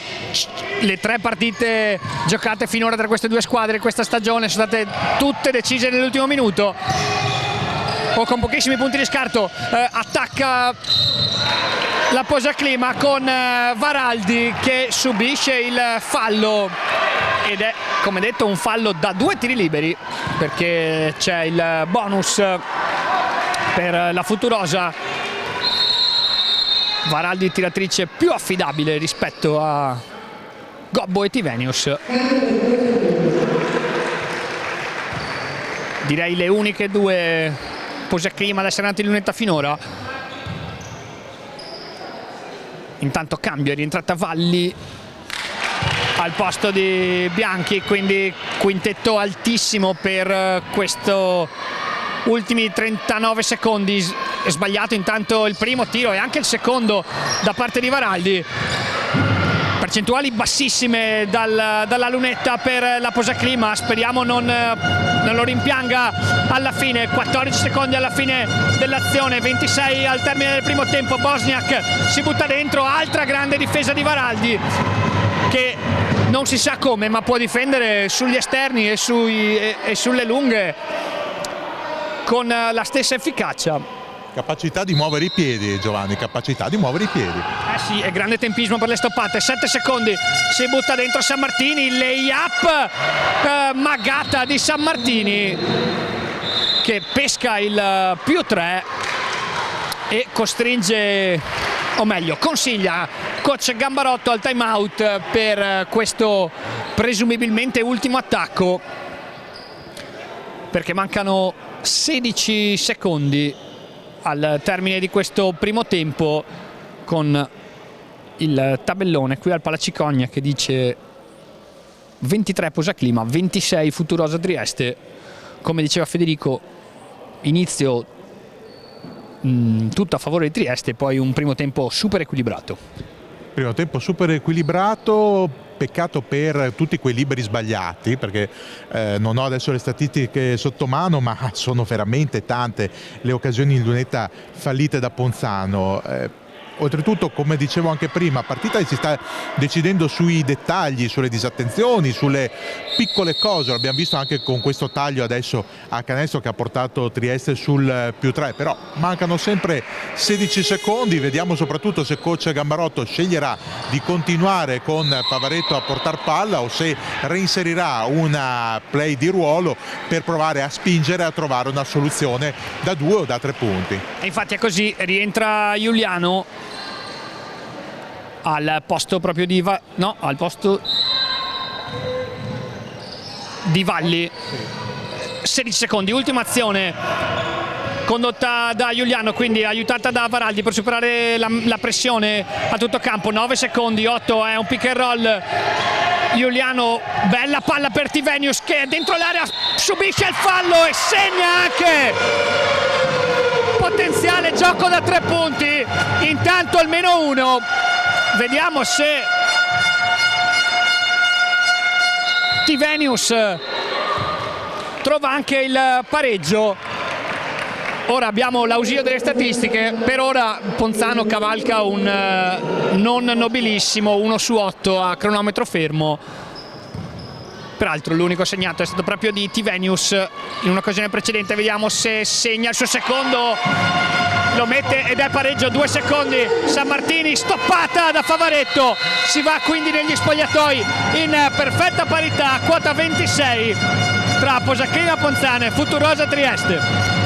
3 partite giocate finora tra queste due squadre questa stagione sono state tutte decise nell'ultimo minuto o con pochissimi punti di scarto. Attacca la Posaclima con Varaldi che subisce il fallo, ed è come detto un fallo da 2 tiri liberi perché c'è il bonus per la Futurosa. Varaldi tiratrice più affidabile rispetto a Gobbo e Tivenius. Direi le uniche 2 Posaclima ad essere andate in lunetta finora. Intanto cambio, è rientrata Valli al posto di Bianchi, quindi quintetto altissimo per questo ultimi 39 secondi. È sbagliato intanto il primo tiro e anche il secondo da parte di Varaldi. Percentuali bassissime dalla lunetta per la Posaclima, speriamo non lo rimpianga alla fine. 14 secondi alla fine dell'azione, 26 al termine del primo tempo. Bosniak si butta dentro, altra grande difesa di Varaldi che non si sa come ma può difendere sugli esterni e sulle lunghe con la stessa efficacia. Capacità di muovere i piedi, Giovanni, capacità di muovere i piedi. Sì, è grande tempismo per le stoppate. 7 secondi, si butta dentro Sammartini, layup magata di Sammartini che pesca il +3 e costringe, o meglio consiglia coach Gambarotto al time out per questo presumibilmente ultimo attacco, perché mancano 16 secondi al termine di questo primo tempo, con il tabellone qui al Palacicogna che dice 23 Posaclima, 26 Futurosa Trieste. Come diceva Federico, inizio tutto a favore di Trieste, poi un primo tempo super equilibrato. Primo tempo super equilibrato, peccato per tutti quei liberi sbagliati, perché non ho adesso le statistiche sotto mano, ma sono veramente tante le occasioni in lunetta fallite da Ponzano. oltretutto, come dicevo anche prima, partita che si sta decidendo sui dettagli, sulle disattenzioni, sulle piccole cose. L'abbiamo visto anche con questo taglio adesso a canestro che ha portato Trieste sul +3, però mancano sempre 16 secondi. Vediamo soprattutto se coach Gambarotto sceglierà di continuare con Favaretto a portar palla o se reinserirà una play di ruolo per provare a spingere a trovare una soluzione da 2 o da 3 punti. E infatti è così, rientra Giuliano al posto proprio al posto di Valli. 16 secondi, ultima azione condotta da Giuliano, quindi aiutata da Varaldi per superare la pressione a tutto campo. 9 secondi, 8 è un pick and roll. Giuliano, bella palla per Tivenius che dentro l'area subisce il fallo e segna anche. Potenziale gioco da 3 punti, intanto almeno uno. Vediamo se Tivenius trova anche il pareggio. Ora abbiamo l'ausilio delle statistiche, per ora Ponzano cavalca un non nobilissimo 1 su 8 a cronometro fermo. Peraltro l'unico segnato è stato proprio di Tivenius in un'occasione precedente. Vediamo se segna il suo secondo, lo mette ed è pareggio. 2 secondi, Sammartini, stoppata da Favaretto. Si va quindi negli spogliatoi in perfetta parità, quota 26 tra Posacchina Ponzano e Futurosa Trieste.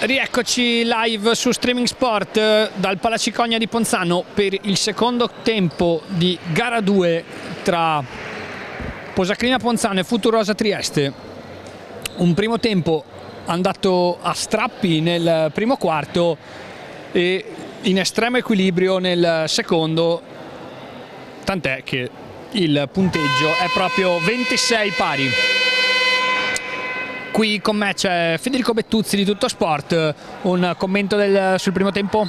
Rieccoci live su Streaming Sport dal Palacicogna di Ponzano per il secondo tempo di gara 2 tra Posaclima Ponzano e Futurosa Trieste. Un primo tempo andato a strappi nel primo quarto e in estremo equilibrio nel secondo, tant'è che il punteggio è proprio 26 pari. Qui con me c'è Federico Bettuzzi di Tutto Sport. Un commento sul primo tempo?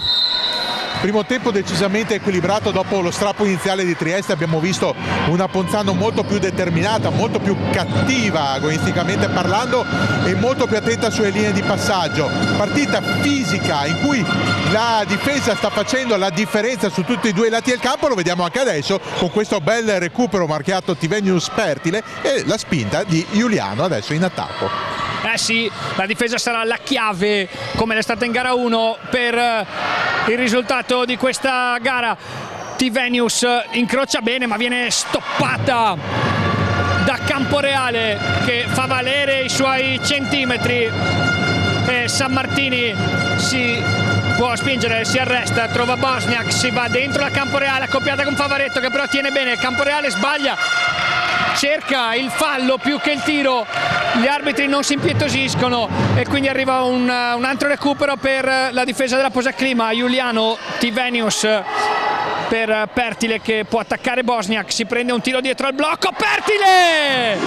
Primo tempo decisamente equilibrato. Dopo lo strappo iniziale di Trieste abbiamo visto una Ponzano molto più determinata, molto più cattiva agonisticamente parlando e molto più attenta sulle linee di passaggio. Partita fisica in cui la difesa sta facendo la differenza su tutti e due i lati del campo, lo vediamo anche adesso con questo bel recupero marchiato Tivenius Pertile e la spinta di Giuliano adesso in attacco. Sì, la difesa sarà la chiave, come è stata in gara 1, per il risultato di questa gara. Tivenius incrocia bene ma viene stoppata da Camporeale che fa valere i suoi centimetri e Sammartini si può spingere, si arresta, trova Bosniak, si va dentro la Camporeale accoppiata con Favaretto che però tiene bene. Camporeale sbaglia, cerca il fallo più che il tiro, gli arbitri non si impietosiscono e quindi arriva un altro recupero per la difesa della Posaclima. Giuliano, Tivenius per Pertile che può attaccare Bosniak, si prende un tiro dietro al blocco, Pertile!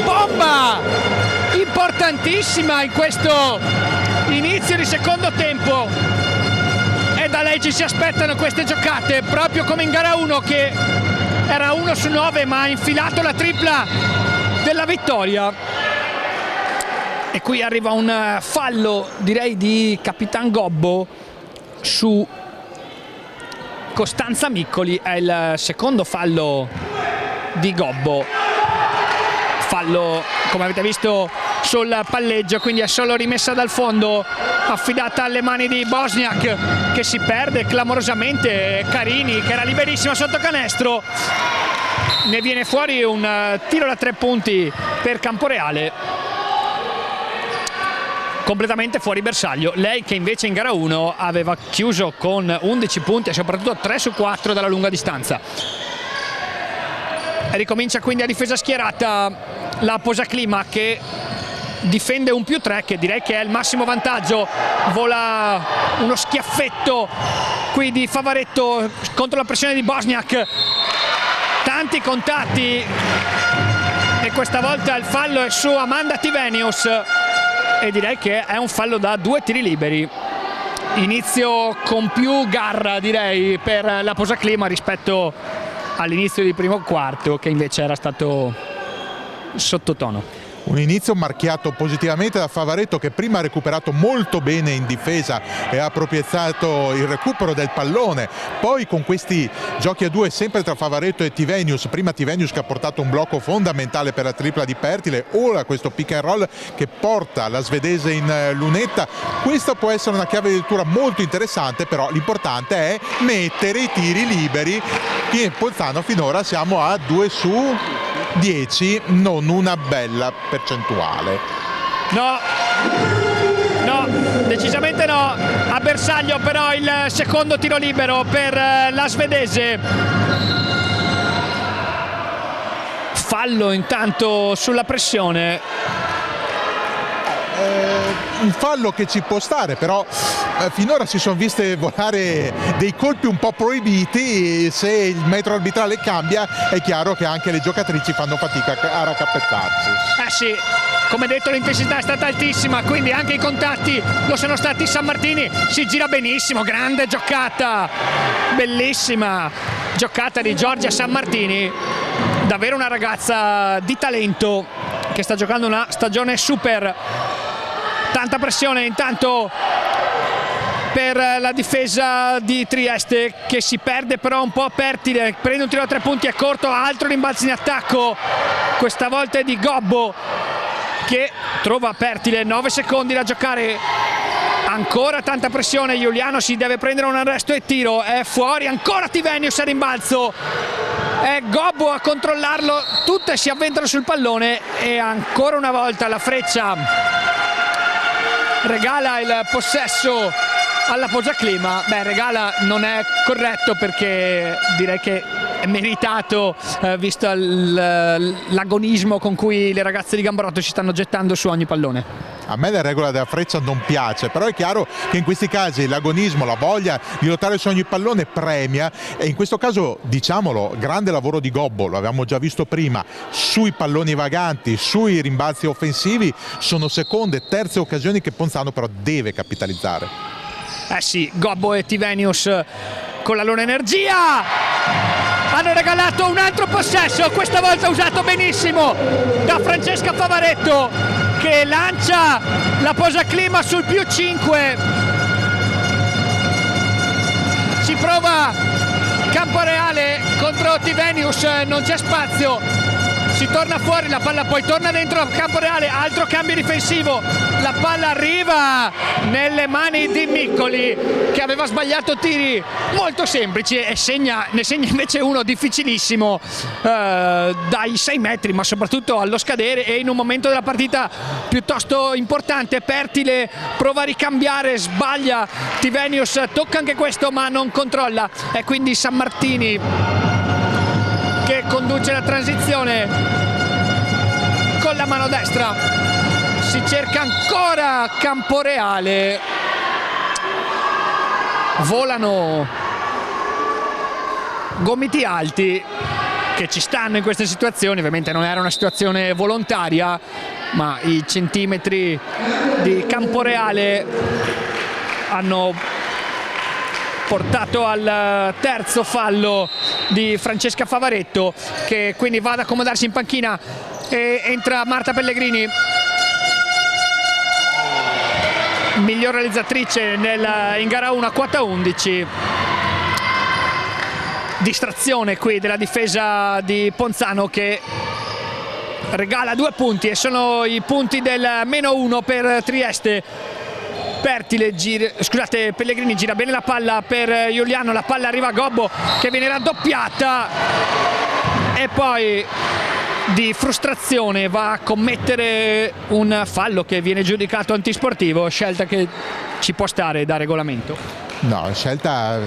Bomba! Importantissima in questo inizio di secondo tempo e da lei ci si aspettano queste giocate, proprio come in gara 1 che era 1 su 9 ma ha infilato la tripla della vittoria. E qui arriva un fallo, direi, di Capitan Gobbo su Costanza Miccoli. È il secondo fallo di Gobbo, fallo come avete visto sul palleggio, quindi è solo rimessa dal fondo affidata alle mani di Bosniak che si perde clamorosamente. Carini che era liberissima sotto canestro, ne viene fuori un tiro da 3 punti per Camporeale, completamente fuori bersaglio. Lei che invece in gara 1 aveva chiuso con 11 punti e soprattutto 3 su 4 dalla lunga distanza. E ricomincia quindi a difesa schierata la Posaclima che difende un +3 che direi che è il massimo vantaggio. Vola uno schiaffetto qui di Favaretto contro la pressione di Bosniak, tanti contatti e questa volta il fallo è su Amanda Tivenius e direi che è un fallo da 2 tiri liberi. Inizio con più garra direi per la Posaclima rispetto all'inizio del primo quarto che invece era stato sottotono. Un inizio marchiato positivamente da Favaretto che prima ha recuperato molto bene in difesa e ha appropriato il recupero del pallone, poi con questi giochi a 2 sempre tra Favaretto e Tivenius, prima Tivenius che ha portato un blocco fondamentale per la tripla di Pertile, ora questo pick and roll che porta la svedese in lunetta. Questa può essere una chiave di lettura molto interessante, però l'importante è mettere i tiri liberi. Qui in Ponzano finora siamo a 2 su 10, non una bella percentuale. No, decisamente no. A bersaglio però il secondo tiro libero per la svedese. Fallo intanto sulla pressione. Un fallo che ci può stare, però finora si sono viste volare dei colpi un po' proibiti. Se il metro arbitrale cambia è chiaro che anche le giocatrici fanno fatica a raccapezzarsi. Sì, come detto l'intensità è stata altissima, quindi anche i contatti lo sono stati. Sammartini si gira benissimo, grande giocata, bellissima giocata di Giorgia Sammartini, davvero una ragazza di talento che sta giocando una stagione super. Tanta pressione intanto per la difesa di Trieste che si perde però un po'. Pertile prende un tiro da 3 punti, è corto, altro rimbalzo in attacco, questa volta è di Gobbo che trova Pertile, 9 secondi da giocare, ancora tanta pressione. Giuliano si deve prendere un arresto e tiro, è fuori, ancora Tivenius a rimbalzo, è Gobbo a controllarlo, tutte si avventano sul pallone e ancora una volta la freccia regala il possesso alla Posaclima. Beh, regala non è corretto, perché direi che è meritato, visto l'agonismo con cui le ragazze di Gambarotto ci stanno gettando su ogni pallone. A me la regola della freccia non piace, però è chiaro che in questi casi l'agonismo, la voglia di lottare su ogni pallone premia, e in questo caso, diciamolo, grande lavoro di Gobbo, lo avevamo già visto prima, sui palloni vaganti, sui rimbalzi offensivi. Sono seconde, terze occasioni che Ponzano però deve capitalizzare. Sì, Gobbo e Tivenius con la loro energia hanno regalato un altro possesso, questa volta usato benissimo da Francesca Favaretto, che lancia la Posaclima sul +5. Si prova Camporeale contro Tivenius, non c'è spazio, si torna fuori, la palla poi torna dentro Camporeale, altro cambio difensivo, la palla arriva nelle mani di Miccoli, che aveva sbagliato tiri molto semplici, e ne segna invece uno difficilissimo dai 6 metri, ma soprattutto allo scadere e in un momento della partita piuttosto importante. Pertile prova a ricambiare, sbaglia, Tivenius tocca anche questo ma non controlla, e quindi Sammartini che conduce la transizione con la mano destra. Si cerca ancora Camporeale, volano gomiti alti che ci stanno in queste situazioni. Ovviamente non era una situazione volontaria, ma i centimetri di Camporeale hanno portato al terzo fallo di Francesca Favaretto, che quindi va ad accomodarsi in panchina, e entra Marta Pellegrini, miglior realizzatrice in gara 1 a quota 11. Distrazione qui della difesa di Ponzano, che regala 2 punti, e sono i punti del -1 per Trieste. Pellegrini gira bene la palla per Giuliano, la palla arriva a Gobbo che viene raddoppiata, e poi di frustrazione va a commettere un fallo che viene giudicato antisportivo, scelta che ci può stare da regolamento. No, scelta,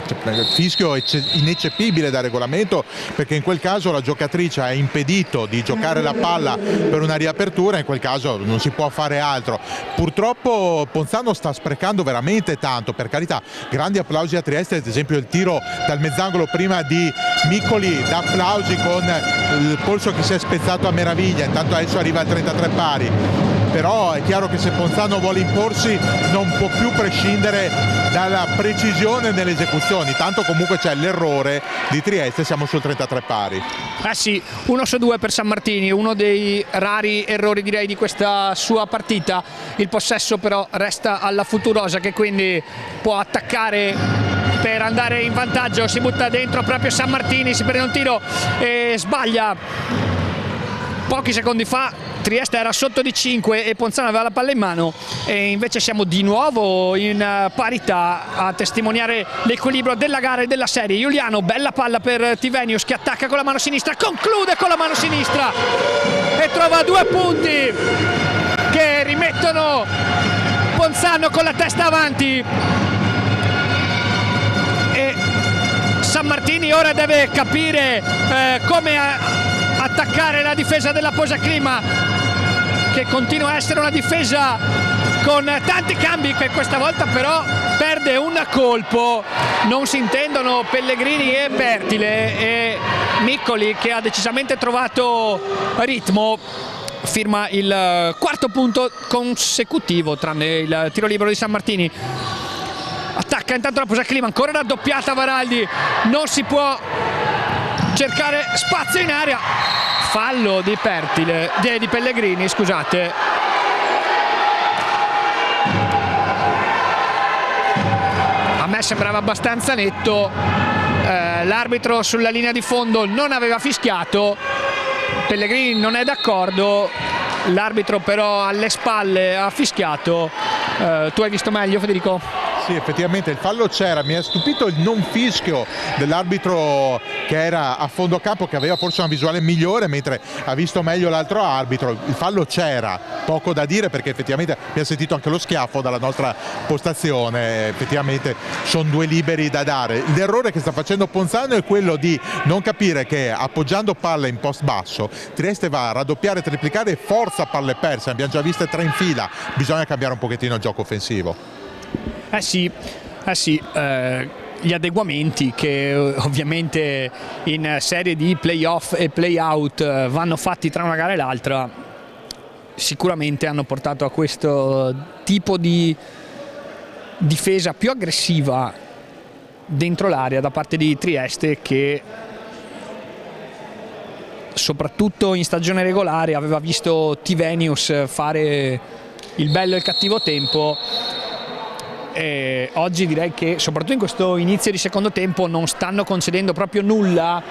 fischio ineccepibile da regolamento, perché in quel caso la giocatrice ha impedito di giocare la palla per una riapertura, in quel caso non si può fare altro. Purtroppo Ponzano sta sprecando veramente tanto, per carità, grandi applausi a Trieste, ad esempio il tiro dal mezzangolo prima di Miccoli, da applausi con il polso che si è spezzato a meraviglia, intanto adesso arriva a 33 pari. Però è chiaro che se Ponzano vuole imporsi non può più prescindere dalla precisione nelle esecuzioni, tanto comunque c'è l'errore di Trieste, siamo sul 33 pari. Sì, 1 su 2 per Sammartini, uno dei rari errori direi di questa sua partita. Il possesso però resta alla Futurosa, che quindi può attaccare per andare in vantaggio. Si butta dentro proprio Sammartini, si prende un tiro e sbaglia. Pochi secondi fa Trieste era sotto di 5 e Ponzano aveva la palla in mano, e invece siamo di nuovo in parità, a testimoniare l'equilibrio della gara e della serie. Giuliano, bella palla per Tivenius, che attacca con la mano sinistra, conclude con la mano sinistra e trova 2 punti che rimettono Ponzano con la testa avanti. E Sammartini ora deve capire come attaccare la difesa della Posaclima, che continua a essere una difesa con tanti cambi, che questa volta però perde un colpo. Non si intendono Pellegrini e Pertile, e Miccoli, che ha decisamente trovato ritmo, firma il 4º punto consecutivo, tranne il tiro libero di Sammartini. Attacca intanto la Posaclima, ancora raddoppiata Varaldi, non si può cercare spazio in area, fallo di Pellegrini, scusate. A me sembrava abbastanza netto, l'arbitro sulla linea di fondo non aveva fischiato, Pellegrini non è d'accordo, l'arbitro però alle spalle ha fischiato. Tu hai visto meglio, Federico? Sì, effettivamente il fallo c'era, mi ha stupito il non fischio dell'arbitro che era a fondo campo, che aveva forse una visuale migliore mentre ha visto meglio l'altro arbitro. Il fallo c'era, poco da dire perché effettivamente abbiamo sentito anche lo schiaffo dalla nostra postazione, effettivamente sono due liberi da dare. L'errore che sta facendo Ponzano è quello di non capire che appoggiando palle in post basso Trieste va a raddoppiare, triplicare e forza palle perse, abbiamo già viste 3 in fila, bisogna cambiare un pochettino il gioco offensivo. Gli adeguamenti che ovviamente in serie di playoff e playout vanno fatti tra una gara e l'altra sicuramente hanno portato a questo tipo di difesa più aggressiva dentro l'area da parte di Trieste, che soprattutto in stagione regolare aveva visto Tivenius fare il bello e il cattivo tempo. E oggi direi che soprattutto in questo inizio di secondo tempo non stanno concedendo proprio nulla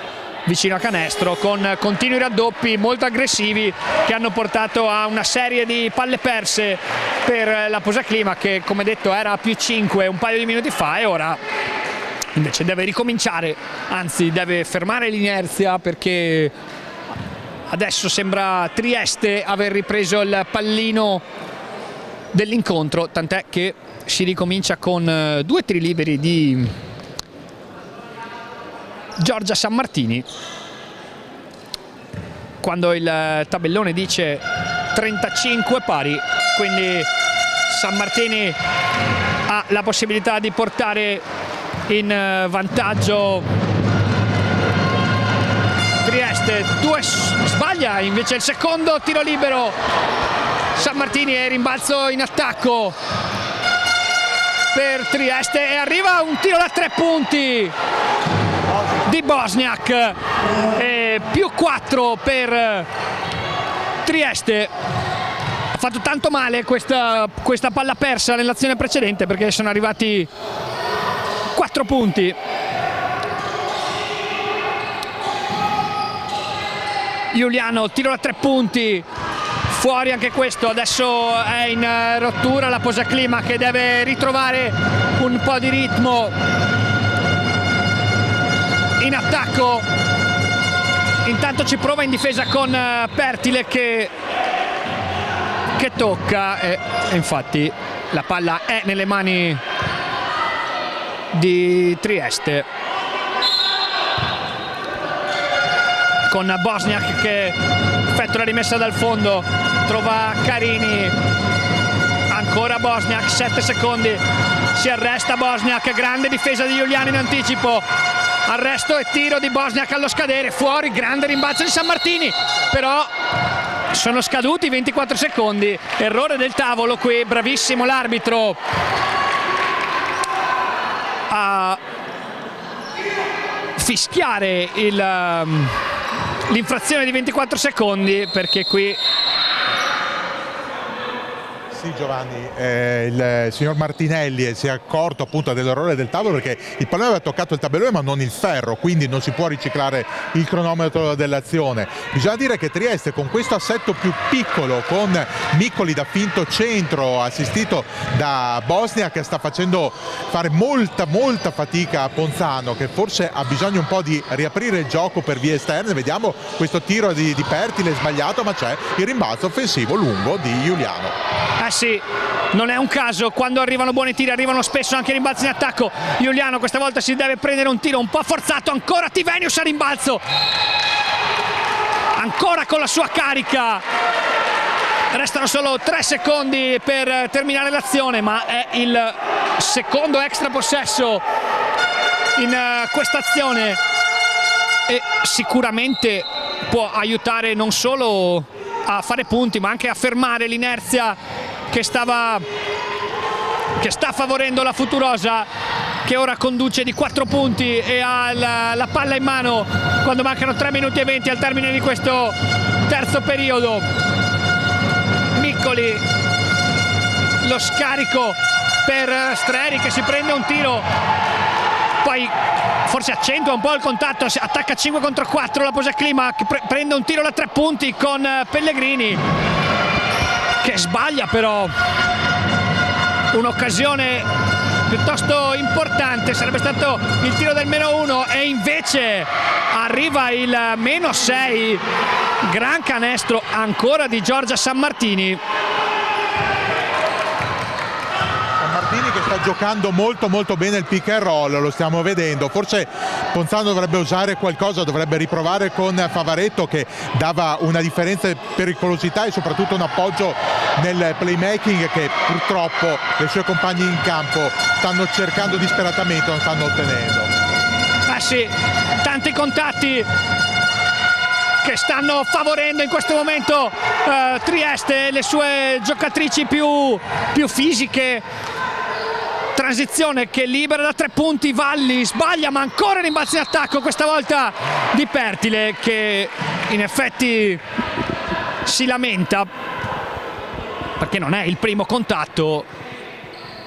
vicino a canestro, con continui raddoppi molto aggressivi che hanno portato a una serie di palle perse per la Posaclima, che come detto era a +5 un paio di minuti fa e ora invece deve ricominciare, anzi deve fermare l'inerzia, perché adesso sembra Trieste aver ripreso il pallino dell'incontro, tant'è che si ricomincia con 2 tiri liberi di Giorgia Sammartini, quando il tabellone dice 35 pari, quindi Sammartini ha la possibilità di portare in vantaggio Trieste. Sbaglia invece il secondo tiro libero Sammartini e rimbalzo in attacco per Trieste e arriva un tiro da 3 punti di Bosniak e +4 per Trieste. Ha fatto tanto male questa palla persa nell'azione precedente, perché sono arrivati 4 punti. Giuliano, tiro da 3 punti, fuori anche questo. Adesso è in rottura la Posaclima, che deve ritrovare un po' di ritmo in attacco. Intanto ci prova in difesa con Pertile che tocca e infatti la palla è nelle mani di Trieste, con Bosniak che effettua la rimessa dal fondo, trova Carini, ancora Bosniak, 7 secondi, si arresta Bosniak, grande difesa di Giuliano in anticipo, arresto e tiro di Bosniak allo scadere, fuori, grande rimbalzo di Sammartini, però sono scaduti 24 secondi, errore del tavolo qui, bravissimo l'arbitro a fischiare l'infrazione di 24 secondi, perché qui Sì, Giovanni, il signor Martinelli si è accorto appunto dell'errore del tavolo, perché il pallone aveva toccato il tabellone ma non il ferro, quindi non si può riciclare il cronometro dell'azione. Bisogna dire che Trieste, con questo assetto più piccolo, con Miccoli da finto centro assistito da Bosniak, sta facendo fare molta fatica a Ponzano, che forse ha bisogno un po' di riaprire il gioco per vie esterne. Vediamo questo tiro di Pertile sbagliato, ma c'è il rimbalzo offensivo lungo di Giuliano. Sì, non è un caso, quando arrivano buoni tiri arrivano spesso anche rimbalzi in attacco. Giuliano questa volta si deve prendere un tiro un po' forzato, ancora Tivenius a rimbalzo, ancora con la sua carica. Restano solo 3 secondi per terminare l'azione, ma è il secondo extra possesso in questa azione e sicuramente può aiutare non solo a fare punti ma anche a fermare l'inerzia che sta favorendo la Futurosa, che ora conduce di 4 punti e ha la palla in mano quando mancano 3 minuti e 20 al termine di questo terzo periodo. Miccoli, lo scarico per Streri che si prende un tiro, poi forse accentua un po' il contatto, attacca 5 contro 4 la Posaclima, che prende un tiro da 3 punti con Pellegrini, che sbaglia però un'occasione piuttosto importante, sarebbe stato il tiro del -1 e invece arriva il -6. Gran canestro ancora di Giorgia Sammartini. Sammartini che sta giocando molto bene il pick and roll, lo stiamo vedendo. Forse Ponzano dovrebbe usare qualcosa, dovrebbe riprovare con Favaretto, che dava una differenza di pericolosità e soprattutto un appoggio nel playmaking che purtroppo le sue compagne in campo stanno cercando disperatamente, non stanno ottenendo. Sì, tanti contatti che stanno favorendo in questo momento Trieste, le sue giocatrici più fisiche. Transizione che libera da 3 punti, Valli sbaglia ma ancora rimbalzo in attacco, questa volta di Pertile, che in effetti si lamenta perché non è il primo contatto.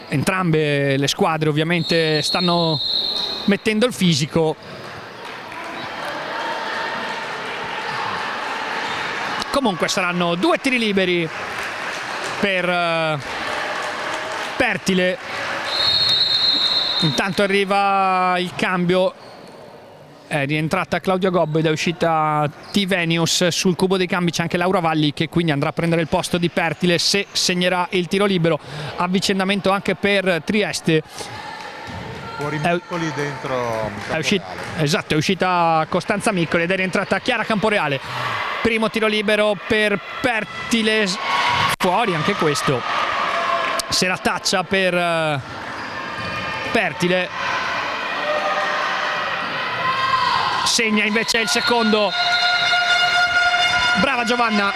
Entrambe le squadre ovviamente stanno mettendo il fisico. Comunque saranno 2 tiri liberi per Pertile. Intanto arriva il cambio, è rientrata Claudia Gobbo ed è uscita T. Venius. Sul cubo dei cambi c'è anche Laura Valli, che quindi andrà a prendere il posto di Pertile se segnerà il tiro libero. Avvicendamento anche per Trieste. Fuori Miccoli, dentro Esatto, è uscita Costanza Miccoli ed è rientrata Chiara Camporeale. Primo tiro libero per Pertile, fuori anche questo. Serataccia per Pertile, segna invece il secondo. Brava Giovanna.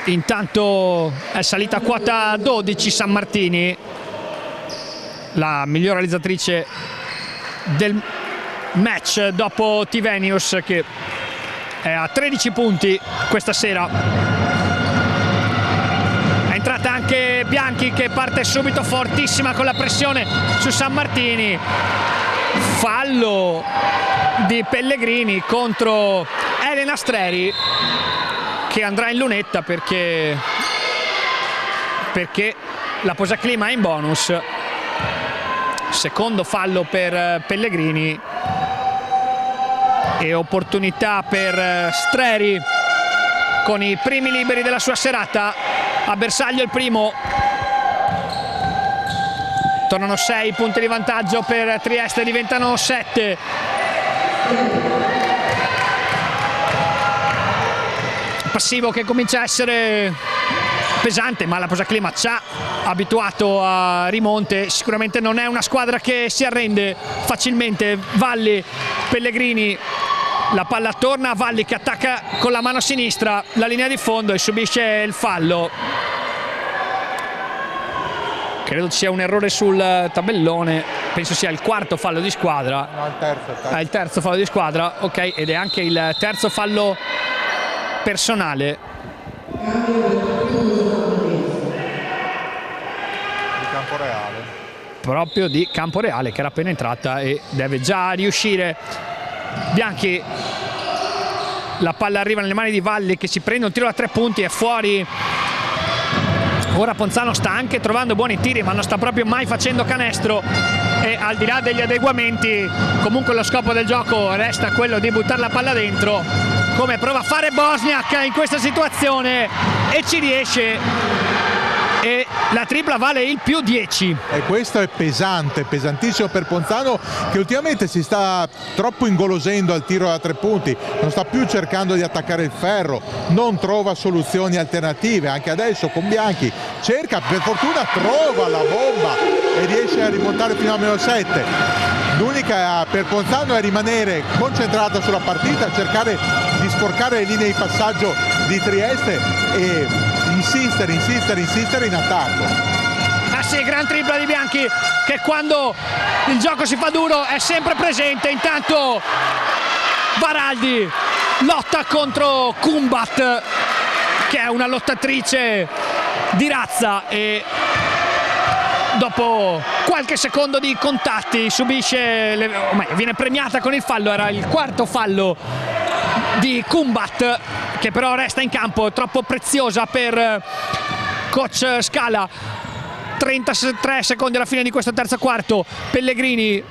Intanto è salita a quota 12 Sammartini, la miglior realizzatrice del match dopo Tivenius, che è a 13 punti questa sera. È entrata anche Bianchi, che parte subito fortissima con la pressione su Sammartini. Fallo di Pellegrini contro Elena Streri, che andrà in lunetta perché la posaclima è in bonus. Secondo fallo per Pellegrini e opportunità per Streri con i primi liberi della sua serata. A bersaglio il primo. Tornano 6 punti di vantaggio per Trieste, diventano 7. Passivo che comincia a essere pesante, ma la posaclima ci ha abituato a rimonte. Sicuramente non è una squadra che si arrende facilmente. Valli, Pellegrini, la palla torna a Valli che attacca con la mano sinistra la linea di fondo e subisce il fallo. Credo ci sia un errore sul tabellone, penso sia il quarto fallo di squadra. No, il terzo. Il terzo fallo di squadra, ok, ed è anche il terzo fallo personale. Di Camporeale. Proprio di Camporeale, che era appena entrata e deve già riuscire. Bianchi, la palla arriva nelle mani di Valli, che si prende un tiro da 3 punti, è fuori. Ora Ponzano sta anche trovando buoni tiri, ma non sta proprio mai facendo canestro, e al di là degli adeguamenti comunque lo scopo del gioco resta quello di buttare la palla dentro, come prova a fare Bosniak in questa situazione, e ci riesce, e la tripla vale il +10. E questo è pesante, pesantissimo per Ponzano, che ultimamente si sta troppo ingolosendo al tiro da 3 punti, non sta più cercando di attaccare il ferro, non trova soluzioni alternative. Anche adesso con Bianchi cerca, per fortuna trova la bomba e riesce a rimontare fino a -7. L'unica per Ponzano è rimanere concentrata sulla partita, cercare di sporcare le linee di passaggio di Trieste e insistere in attacco. Ah sì, gran tripla di Bianchi, che quando il gioco si fa duro è sempre presente. Intanto Varaldi lotta contro Kumbat, che è una lottatrice di razza, e dopo qualche secondo di contatti subisce, viene premiata con il fallo. Era il quarto fallo di Kumbat, che però resta in campo, troppo preziosa per coach Scala. 33 secondi alla fine di questo terzo quarto. Pellegrini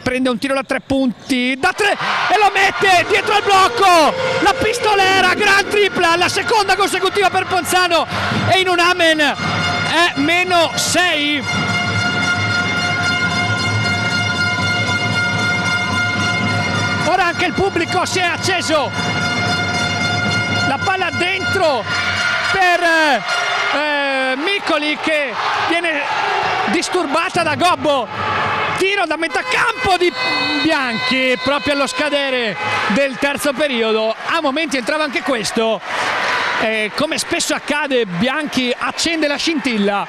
prende un tiro da 3 punti da 3 e lo mette dietro al blocco. La pistolera, gran tripla, la seconda consecutiva per Ponzano, e in un amen è -6. Ora anche il pubblico si è acceso, la palla dentro per Micoli, che viene disturbata da Gobbo. Tiro da metà campo di Bianchi proprio allo scadere del terzo periodo. A momenti entrava anche questo, come spesso accade Bianchi accende la scintilla,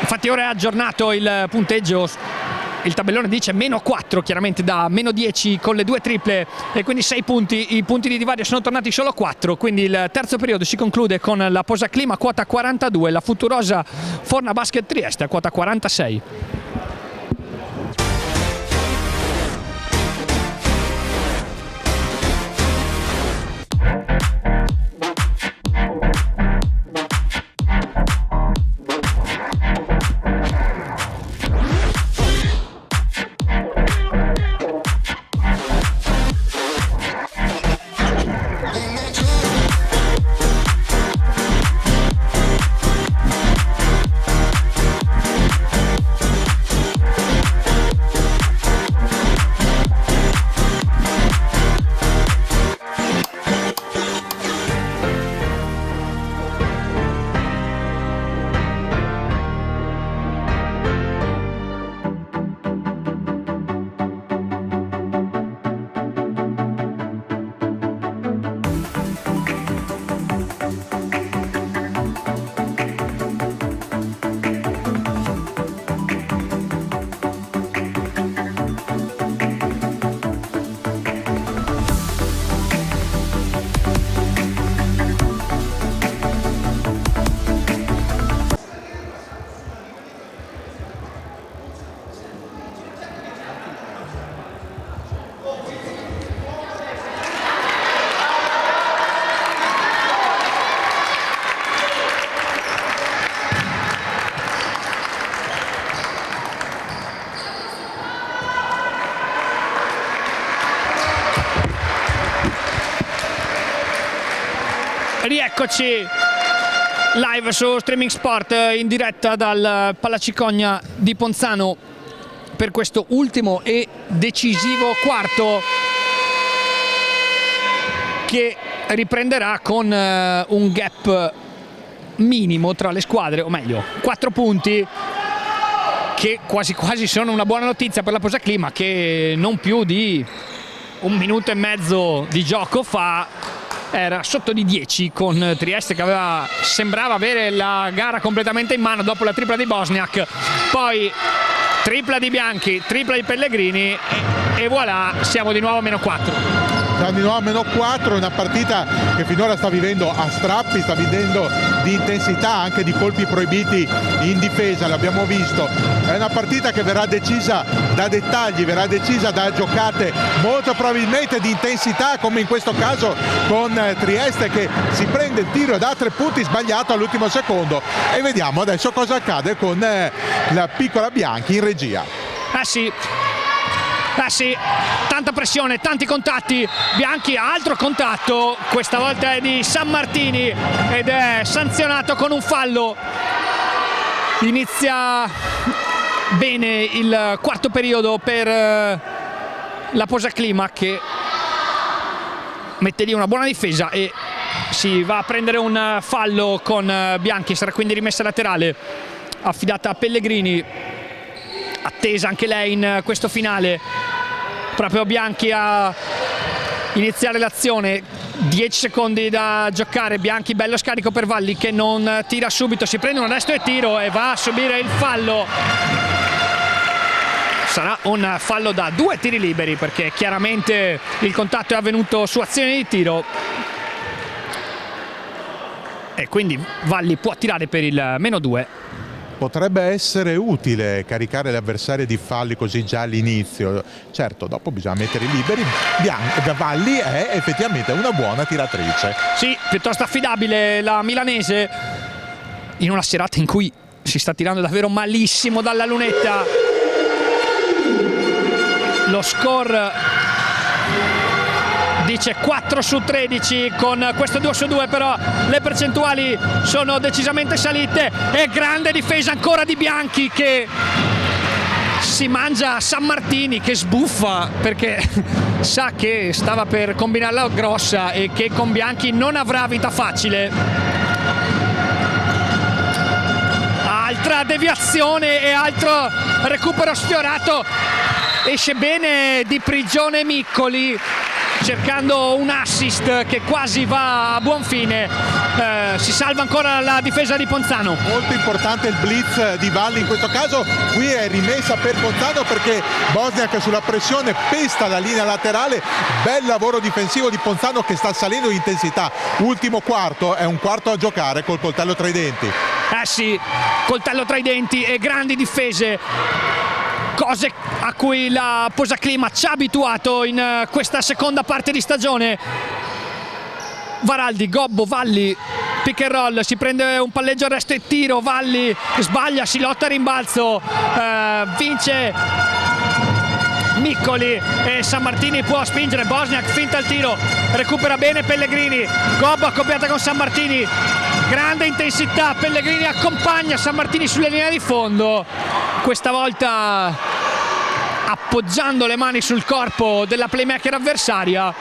infatti ora è aggiornato il punteggio. Il tabellone dice -4, chiaramente da -10 con le 2 triple, e quindi 6 punti. I punti di divario sono tornati solo 4, quindi il terzo periodo si conclude con la Posaclima a quota 42, la Futurosa Forna Basket Trieste a quota 46. Rieccoci live su Streaming Sport in diretta dal Palacicogna di Ponzano per questo ultimo e decisivo quarto, che riprenderà con un gap minimo tra le squadre, o meglio 4 punti, che quasi quasi sono una buona notizia per la Posaclima, che non più di 1 minuto e mezzo di gioco fa era sotto di 10, con Trieste che sembrava avere la gara completamente in mano dopo la tripla di Bosniak, poi tripla di Bianchi, tripla di Pellegrini e voilà, siamo di nuovo a -4. Siamo di nuovo a -4, una partita che finora sta vivendo a strappi, sta vivendo di intensità, anche di colpi proibiti in difesa, l'abbiamo visto. È una partita che verrà decisa da dettagli, verrà decisa da giocate molto probabilmente di intensità, come in questo caso con Trieste, che si prende il tiro da 3 punti sbagliato all'ultimo secondo, e vediamo adesso cosa accade con la piccola Bianchi in regia. Sì, tanta pressione, tanti contatti. Bianchi, altro contatto, questa volta è di Sammartini ed è sanzionato con un fallo. Inizia bene il quarto periodo per la Posaclima, che mette lì una buona difesa e si va a prendere un fallo con Bianchi. Sarà quindi rimessa laterale affidata a Pellegrini, attesa anche lei in questo finale. Proprio Bianchi a iniziare l'azione, 10 secondi da giocare. Bianchi, bello scarico per Valli, che non tira subito, si prende un arresto e tiro e va a subire il fallo. Sarà un fallo da 2 tiri liberi, perché chiaramente il contatto è avvenuto su azione di tiro e quindi Valli può tirare per il -2. Potrebbe essere utile caricare l'avversario di falli così già all'inizio. Certo, dopo bisogna mettere i liberi. Valli è effettivamente una buona tiratrice. Sì, piuttosto affidabile la milanese. in una serata in cui si sta tirando davvero malissimo dalla lunetta. Lo score dice 4 su 13, con questo 2 su 2 però le percentuali sono decisamente salite. E grande difesa ancora di Bianchi, che si mangia Sammartini, che sbuffa perché sa che stava per combinarla grossa e che con Bianchi non avrà vita facile. Altra deviazione e altro recupero sfiorato. Esce bene di prigione Miccoli, cercando un assist che quasi va a buon fine. Si salva ancora la difesa di Ponzano. Molto importante il blitz di Valli in questo caso. Qui è rimessa per Ponzano perché Bosniak sulla pressione pesta la linea laterale. Bel lavoro difensivo di Ponzano che sta salendo in intensità. Ultimo quarto, è un quarto a giocare col coltello tra i denti. Sì, coltello tra i denti e grandi difese, cose a cui la Posaclima ci ha abituato in questa seconda parte di stagione. Varaldi, Gobbo, Valli, pick and roll, si prende un palleggio, arresto e tiro. Valli sbaglia, si lotta a rimbalzo, vince Miccoli e Sammartini può spingere. Bosniak finta il tiro, recupera bene Pellegrini. Gobbo accoppiata con Sammartini, grande intensità. Pellegrini accompagna Sammartini sulle linee di fondo, questa volta appoggiando le mani sul corpo della playmaker avversaria,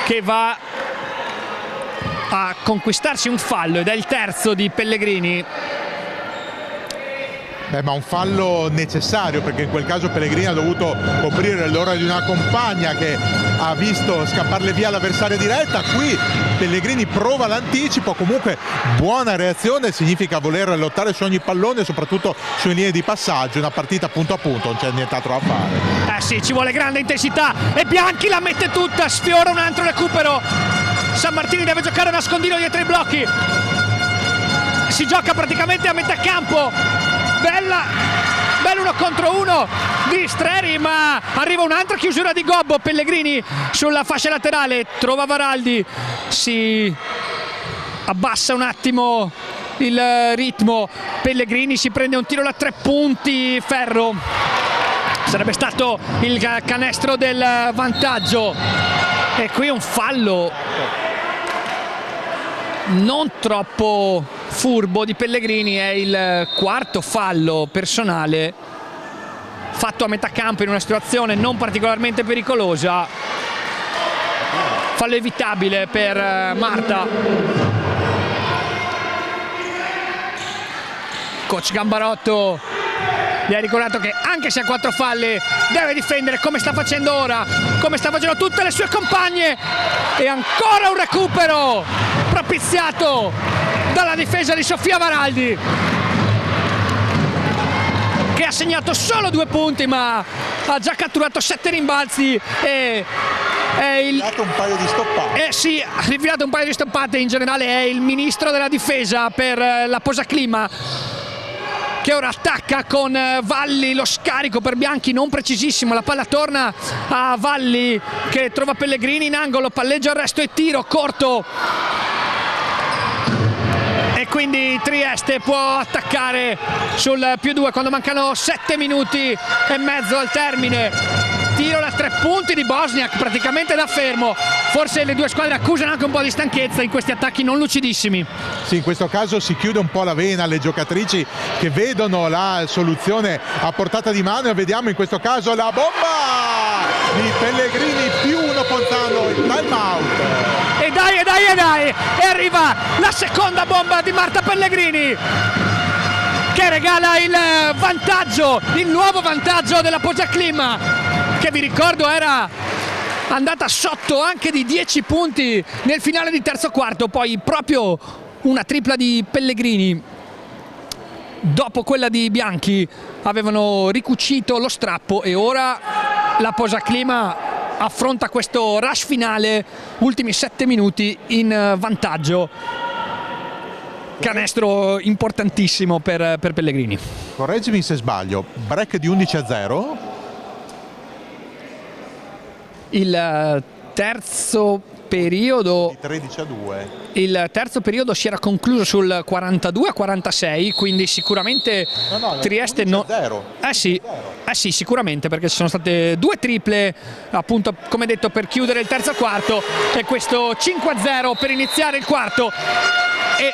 che va a conquistarsi un fallo, ed è il terzo di Pellegrini. Ma un fallo necessario, perché in quel caso Pellegrini ha dovuto coprire l'ora di una compagna che ha visto scapparle via l'avversaria diretta. Qui Pellegrini prova l'anticipo, comunque buona reazione, significa voler lottare su ogni pallone, soprattutto sulle linee di passaggio. Una partita punto a punto, non c'è nient'altro da fare. Sì, ci vuole grande intensità e Bianchi la mette tutta, sfiora un altro recupero. Sammartini deve giocare a nascondino dietro i blocchi, si gioca praticamente a metà campo. Bello 1 contro 1 di Streri, ma arriva un'altra chiusura di Gobbo. Pellegrini sulla fascia laterale trova Varaldi, si abbassa un attimo il ritmo. Pellegrini si prende un tiro da 3 punti, ferro, sarebbe stato il canestro del vantaggio. E qui un fallo non troppo furbo di Pellegrini, è il quarto fallo personale fatto a metà campo in una situazione non particolarmente pericolosa. Fallo evitabile per Marta. Coach Gambarotto gli ha ricordato che anche se ha 4 falli deve difendere come sta facendo ora, come sta facendo tutte le sue compagne. E ancora un recupero propiziato dalla difesa di Sofia Varaldi, che ha segnato solo 2 punti ma ha già catturato 7 rimbalzi e è un paio di stoppate. Sì, ha rifilato un paio di stoppate. In generale è il ministro della difesa per la Posaclima, che ora attacca con Valli. Lo scarico per Bianchi non precisissimo, la palla torna a Valli che trova Pellegrini in angolo, palleggio, arresto e tiro corto, e quindi Trieste può attaccare sul +2 quando mancano 7 minuti e mezzo al termine. Tiro da 3 punti di Bosniak praticamente da fermo. Forse le due squadre accusano anche un po' di stanchezza in questi attacchi non lucidissimi. Sì, in questo caso si chiude un po' la vena alle giocatrici che vedono la soluzione a portata di mano, e vediamo in questo caso la bomba di Pellegrini +1 Ponzano, il time out. E dai, e arriva la seconda bomba di Marta Pellegrini, che regala il vantaggio, il nuovo vantaggio della Posaclima, che vi ricordo era andata sotto anche di 10 punti nel finale di terzo quarto. Poi proprio una tripla di Pellegrini dopo quella di Bianchi avevano ricucito lo strappo, e ora la Posaclima affronta questo rush finale, ultimi 7 minuti in vantaggio. Canestro importantissimo per Pellegrini. Correggimi se sbaglio, break di 11-0. Il terzo periodo, 13-2. il terzo periodo si era concluso sul 42-46, quindi sicuramente Trieste non... sì, sicuramente, perché ci sono state 2 triple appunto, come detto, per chiudere il terzo quarto, e questo 5-0 per iniziare il quarto. E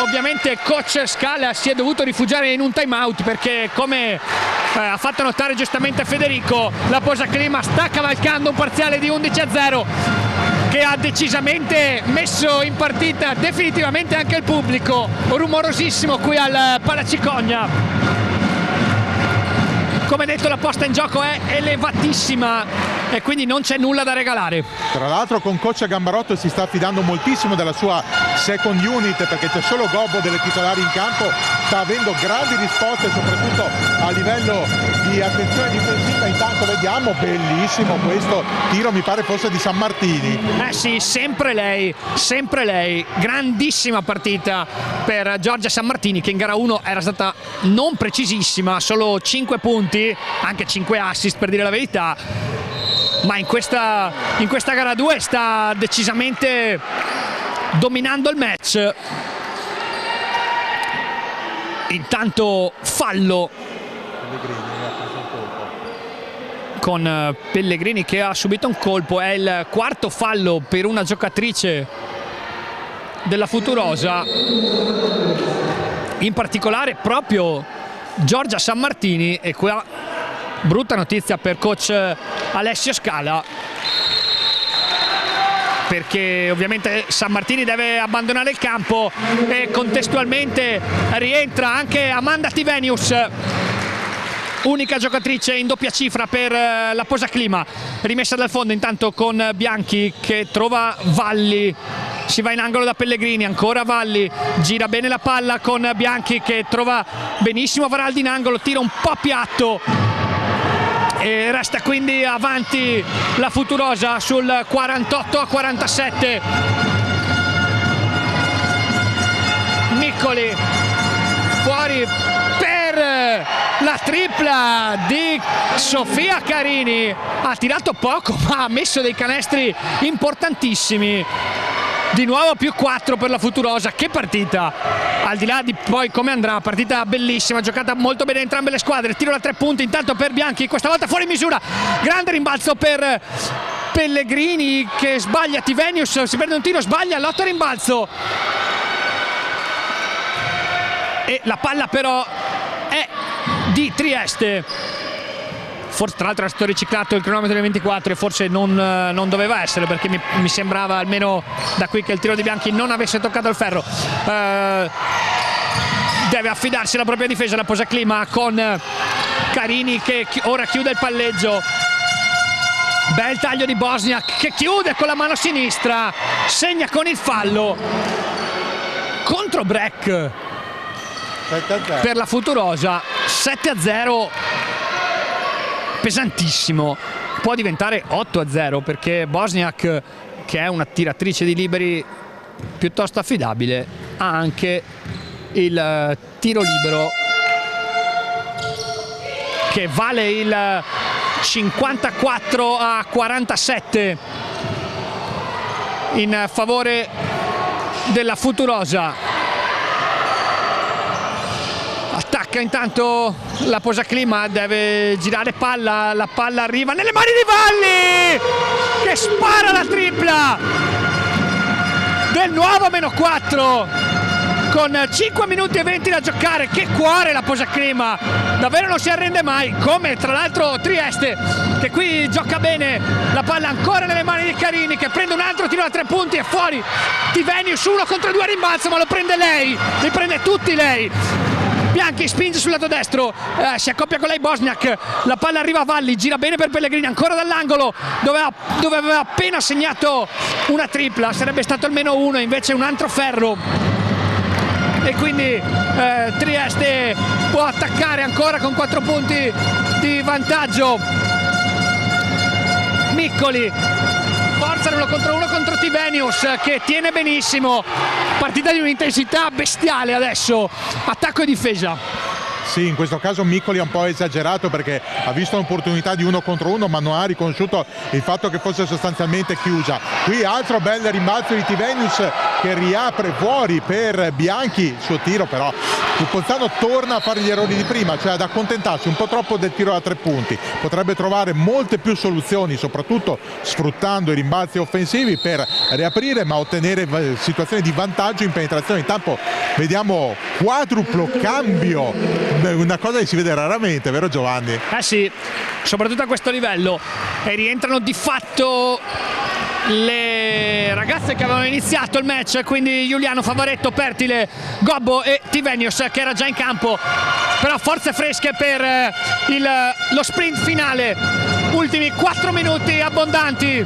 ovviamente coach Scala si è dovuto rifugiare in un time out, perché come ha fatto notare giustamente Federico, la Posa Clima sta cavalcando un parziale di 11-0 che ha decisamente messo in partita definitivamente anche il pubblico, rumorosissimo qui al Palacicogna. Come detto, la posta in gioco è elevatissima e quindi non c'è nulla da regalare. Tra l'altro con coach Gambarotto si sta affidando moltissimo della sua second unit, perché c'è solo Gobbo delle titolari in campo, sta avendo grandi risposte soprattutto a livello di attenzione difensiva. Intanto vediamo, bellissimo questo tiro, mi pare fosse di Sammartini. Sì, sempre lei, grandissima partita per Giorgia Sammartini, che in gara 1 era stata non precisissima, solo 5 punti, anche 5 assist per dire la verità, ma in questa gara 2 sta decisamente dominando il match. Intanto fallo con Pellegrini che ha subito un colpo, è il quarto fallo per una giocatrice della Futurosa, in particolare proprio Giorgia Sammartini. E qua brutta notizia per coach Alessio Scala, perché ovviamente Sammartini deve abbandonare il campo e contestualmente rientra anche Amanda Tivenius, unica giocatrice in doppia cifra per la Posa Clima. Rimessa dal fondo intanto con Bianchi che trova Valli, si va in angolo da Pellegrini, ancora Valli, gira bene la palla con Bianchi che trova benissimo Varaldi in angolo, tira un po' piatto e resta quindi avanti la Futurosa sul 48-47. Miccoli fuori per la tripla di Sofia Carini, ha tirato poco ma ha messo dei canestri importantissimi. Di nuovo più 4 per la Futurosa. Che partita, al di là di poi come andrà, partita bellissima, giocata molto bene entrambe le squadre. Tiro da 3 punti intanto per Bianchi, questa volta fuori misura, grande rimbalzo per Pellegrini che sbaglia, Tivenius si prende un tiro, sbaglia, lotta rimbalzo e la palla però è di Trieste. Forse tra l'altro è stato riciclato il cronometro del 24 e forse non doveva essere, perché mi sembrava almeno da qui che il tiro di Bianchi non avesse toccato il ferro. Deve affidarsi alla propria difesa la Posa Clima con Carini che ora chiude il palleggio. Bel taglio di Bosniak che chiude con la mano sinistra, segna con il fallo. Contro break per la Futurosa, 7-0. Pesantissimo, può diventare 8-0 perché Bosniak, che è una tiratrice di liberi piuttosto affidabile, ha anche il tiro libero che vale il 54-47 in favore della Futurosa. Attacca intanto la Posa Clima, deve girare palla, la palla arriva nelle mani di Valli che spara la tripla del nuovo -4 con 5 minuti e 20 da giocare. Che cuore la Posa Clima, davvero non si arrende mai, come tra l'altro Trieste che qui gioca bene. La palla ancora nelle mani di Carini che prende un altro tiro da 3 punti e fuori. Tivenius 1 contro 2 a rimbalzo, ma lo prende lei, li prende tutti lei. Bianchi spinge sul lato destro, si accoppia con lei Bosniak, la palla arriva a Valli, gira bene per Pellegrini ancora dall'angolo dove aveva appena segnato una tripla, sarebbe stato almeno uno, invece un altro ferro. E quindi Trieste può attaccare ancora con 4 punti di vantaggio. Miccoli forzano 1 contro 1 contro Tivenius che tiene benissimo. Partita di un'intensità bestiale adesso, attacco e difesa. Sì, in questo caso Miccoli ha un po' esagerato perché ha visto un'opportunità di 1 contro 1 ma non ha riconosciuto il fatto che fosse sostanzialmente chiusa. Qui altro bel rimbalzo di Tivenius che riapre fuori per Bianchi, il suo tiro però Ponzano torna a fare gli errori di prima, cioè ad accontentarsi un po' troppo del tiro da 3 punti. Potrebbe trovare molte più soluzioni, soprattutto sfruttando i rimbalzi offensivi per riaprire ma ottenere situazioni di vantaggio in penetrazione. Intanto vediamo quadruplo cambio, una cosa che si vede raramente, vero Giovanni? Sì, soprattutto a questo livello, e rientrano di fatto le ragazze che avevano iniziato il match, quindi Giuliano, Favaretto, Pertile, Gobbo e Tivenius, che era già in campo. Però forze fresche per lo sprint finale, ultimi 4 minuti abbondanti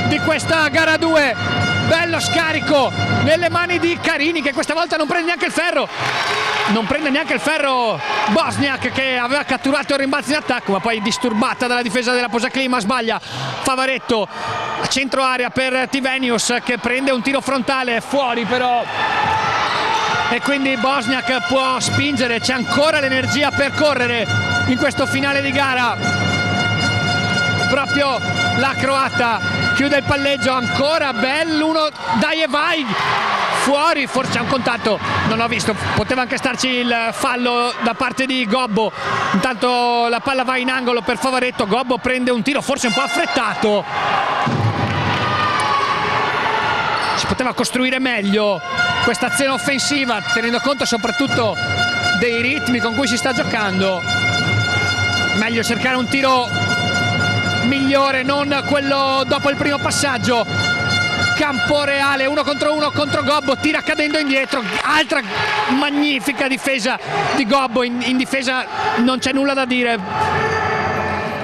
di questa gara 2. Bello scarico nelle mani di Carini, che questa volta non prende neanche il ferro. Bosniak, che aveva catturato il rimbalzo in attacco ma poi disturbata dalla difesa della Posaclima, sbaglia. Favaretto a centro area per Tivenius, che prende un tiro frontale fuori però, e quindi Bosniak può spingere. C'è ancora l'energia per correre in questo finale di gara. Proprio la croata chiude il palleggio, ancora Bell1 dai e vai, fuori, forse c'è un contatto, non ho visto, poteva anche starci il fallo da parte di Gobbo. Intanto la palla va in angolo per Favaretto, Gobbo prende un tiro forse un po' affrettato, si poteva costruire meglio questa azione offensiva tenendo conto soprattutto dei ritmi con cui si sta giocando. Meglio cercare un tiro migliore, non quello dopo il primo passaggio. Campo reale, 1 contro 1 contro Gobbo, tira cadendo indietro, altra magnifica difesa di Gobbo. In difesa non c'è nulla da dire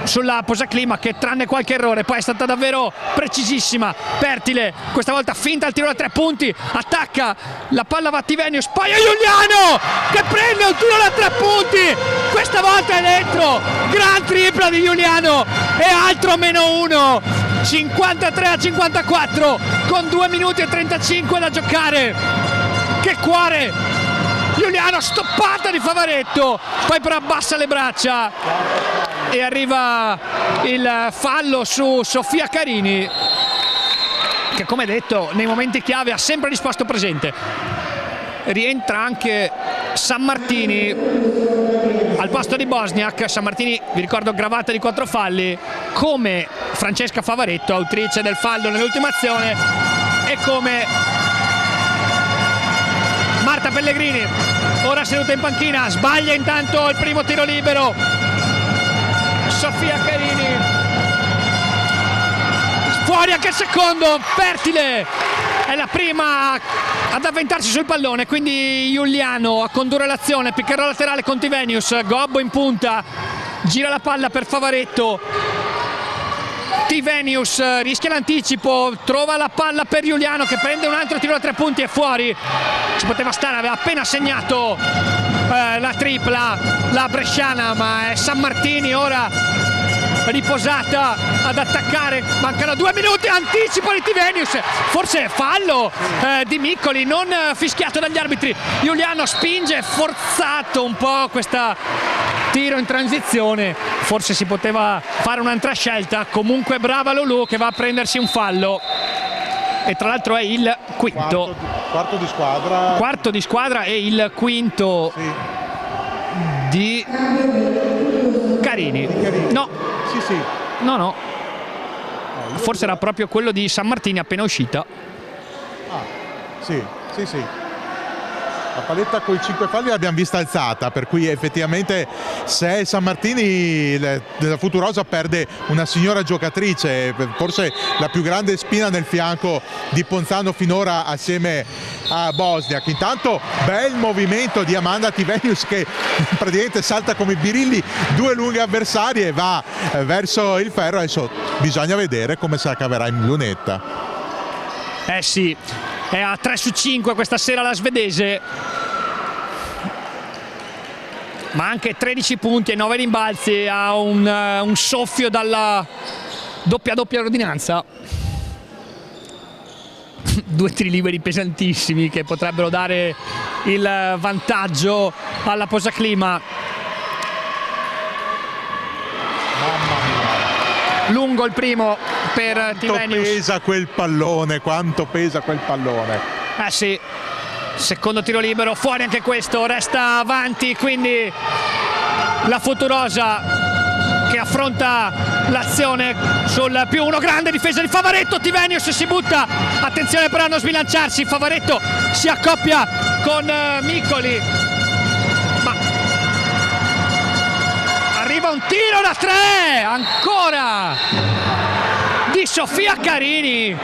sulla Posaclima, che tranne qualche errore poi è stata davvero precisissima. Pertile questa volta finta il tiro da 3 punti, attacca, la palla va a Tivenius, poi a Giuliano che prende un tiro da 3 punti, questa volta è dentro, gran tripla di Giuliano e altro -1, 53-54 con 2 minuti e 35 da giocare. Che cuore Giuliano, stoppata di Favaretto, poi però abbassa le braccia e arriva il fallo su Sofia Carini, che come detto nei momenti chiave ha sempre risposto presente. Rientra anche Sammartini al posto di Bosniak. Sammartini, vi ricordo, gravata di 4 falli, come Francesca Favaretto, autrice del fallo nell'ultima azione, e come Marta Pellegrini, ora seduta in panchina. Sbaglia intanto il primo tiro libero Sofia Carini, fuori anche il secondo. Pertile è la prima ad avventarsi sul pallone, quindi Giuliano a condurre l'azione. Pick and roll laterale con Tivenius, Gobbo in punta, gira la palla per Favaretto. Tivenius rischia l'anticipo, trova la palla per Giuliano che prende un altro tiro da 3 punti e fuori. Ci poteva stare, aveva appena segnato la tripla la bresciana, ma è Sammartini ora riposata ad attaccare. Mancano 2 minuti, anticipo di Tivenius, forse fallo di Miccoli, non fischiato dagli arbitri. Giuliano spinge, forzato un po' questa tiro in transizione, forse si poteva fare un'altra scelta. Comunque brava Lulu che va a prendersi un fallo, e tra l'altro è il quinto, quarto di squadra e il quinto, sì, di Carini. No, sì. No, forse era proprio quello di Sammartini appena uscita. Sì. La paletta con i 5 falli l'abbiamo vista alzata, per cui effettivamente se Sammartini, la Futurosa, perde una signora giocatrice, forse la più grande spina nel fianco di Ponzano finora assieme a Bosniak. Intanto bel movimento di Amanda Tivenius che praticamente salta come i birilli 2 lunghe avversarie e va verso il ferro. Adesso bisogna vedere come se la caverà in lunetta. Sì, è a 3 su 5 questa sera la svedese, ma anche 13 punti e 9 rimbalzi, ha un soffio dalla doppia ordinanza. due tiri liberi pesantissimi che potrebbero dare il vantaggio alla Posaclima. Lungo il primo per Tivenius. Quanto pesa quel pallone, quanto pesa quel pallone. Sì, secondo tiro libero, fuori anche questo, resta avanti quindi la Futurosa che affronta l'azione sul +1, grande difesa di Favaretto, Tivenius si butta, attenzione però a non sbilanciarsi, Favaretto si accoppia con Micoli, ma arriva un tiro da 3, ancora di Sofia Carini,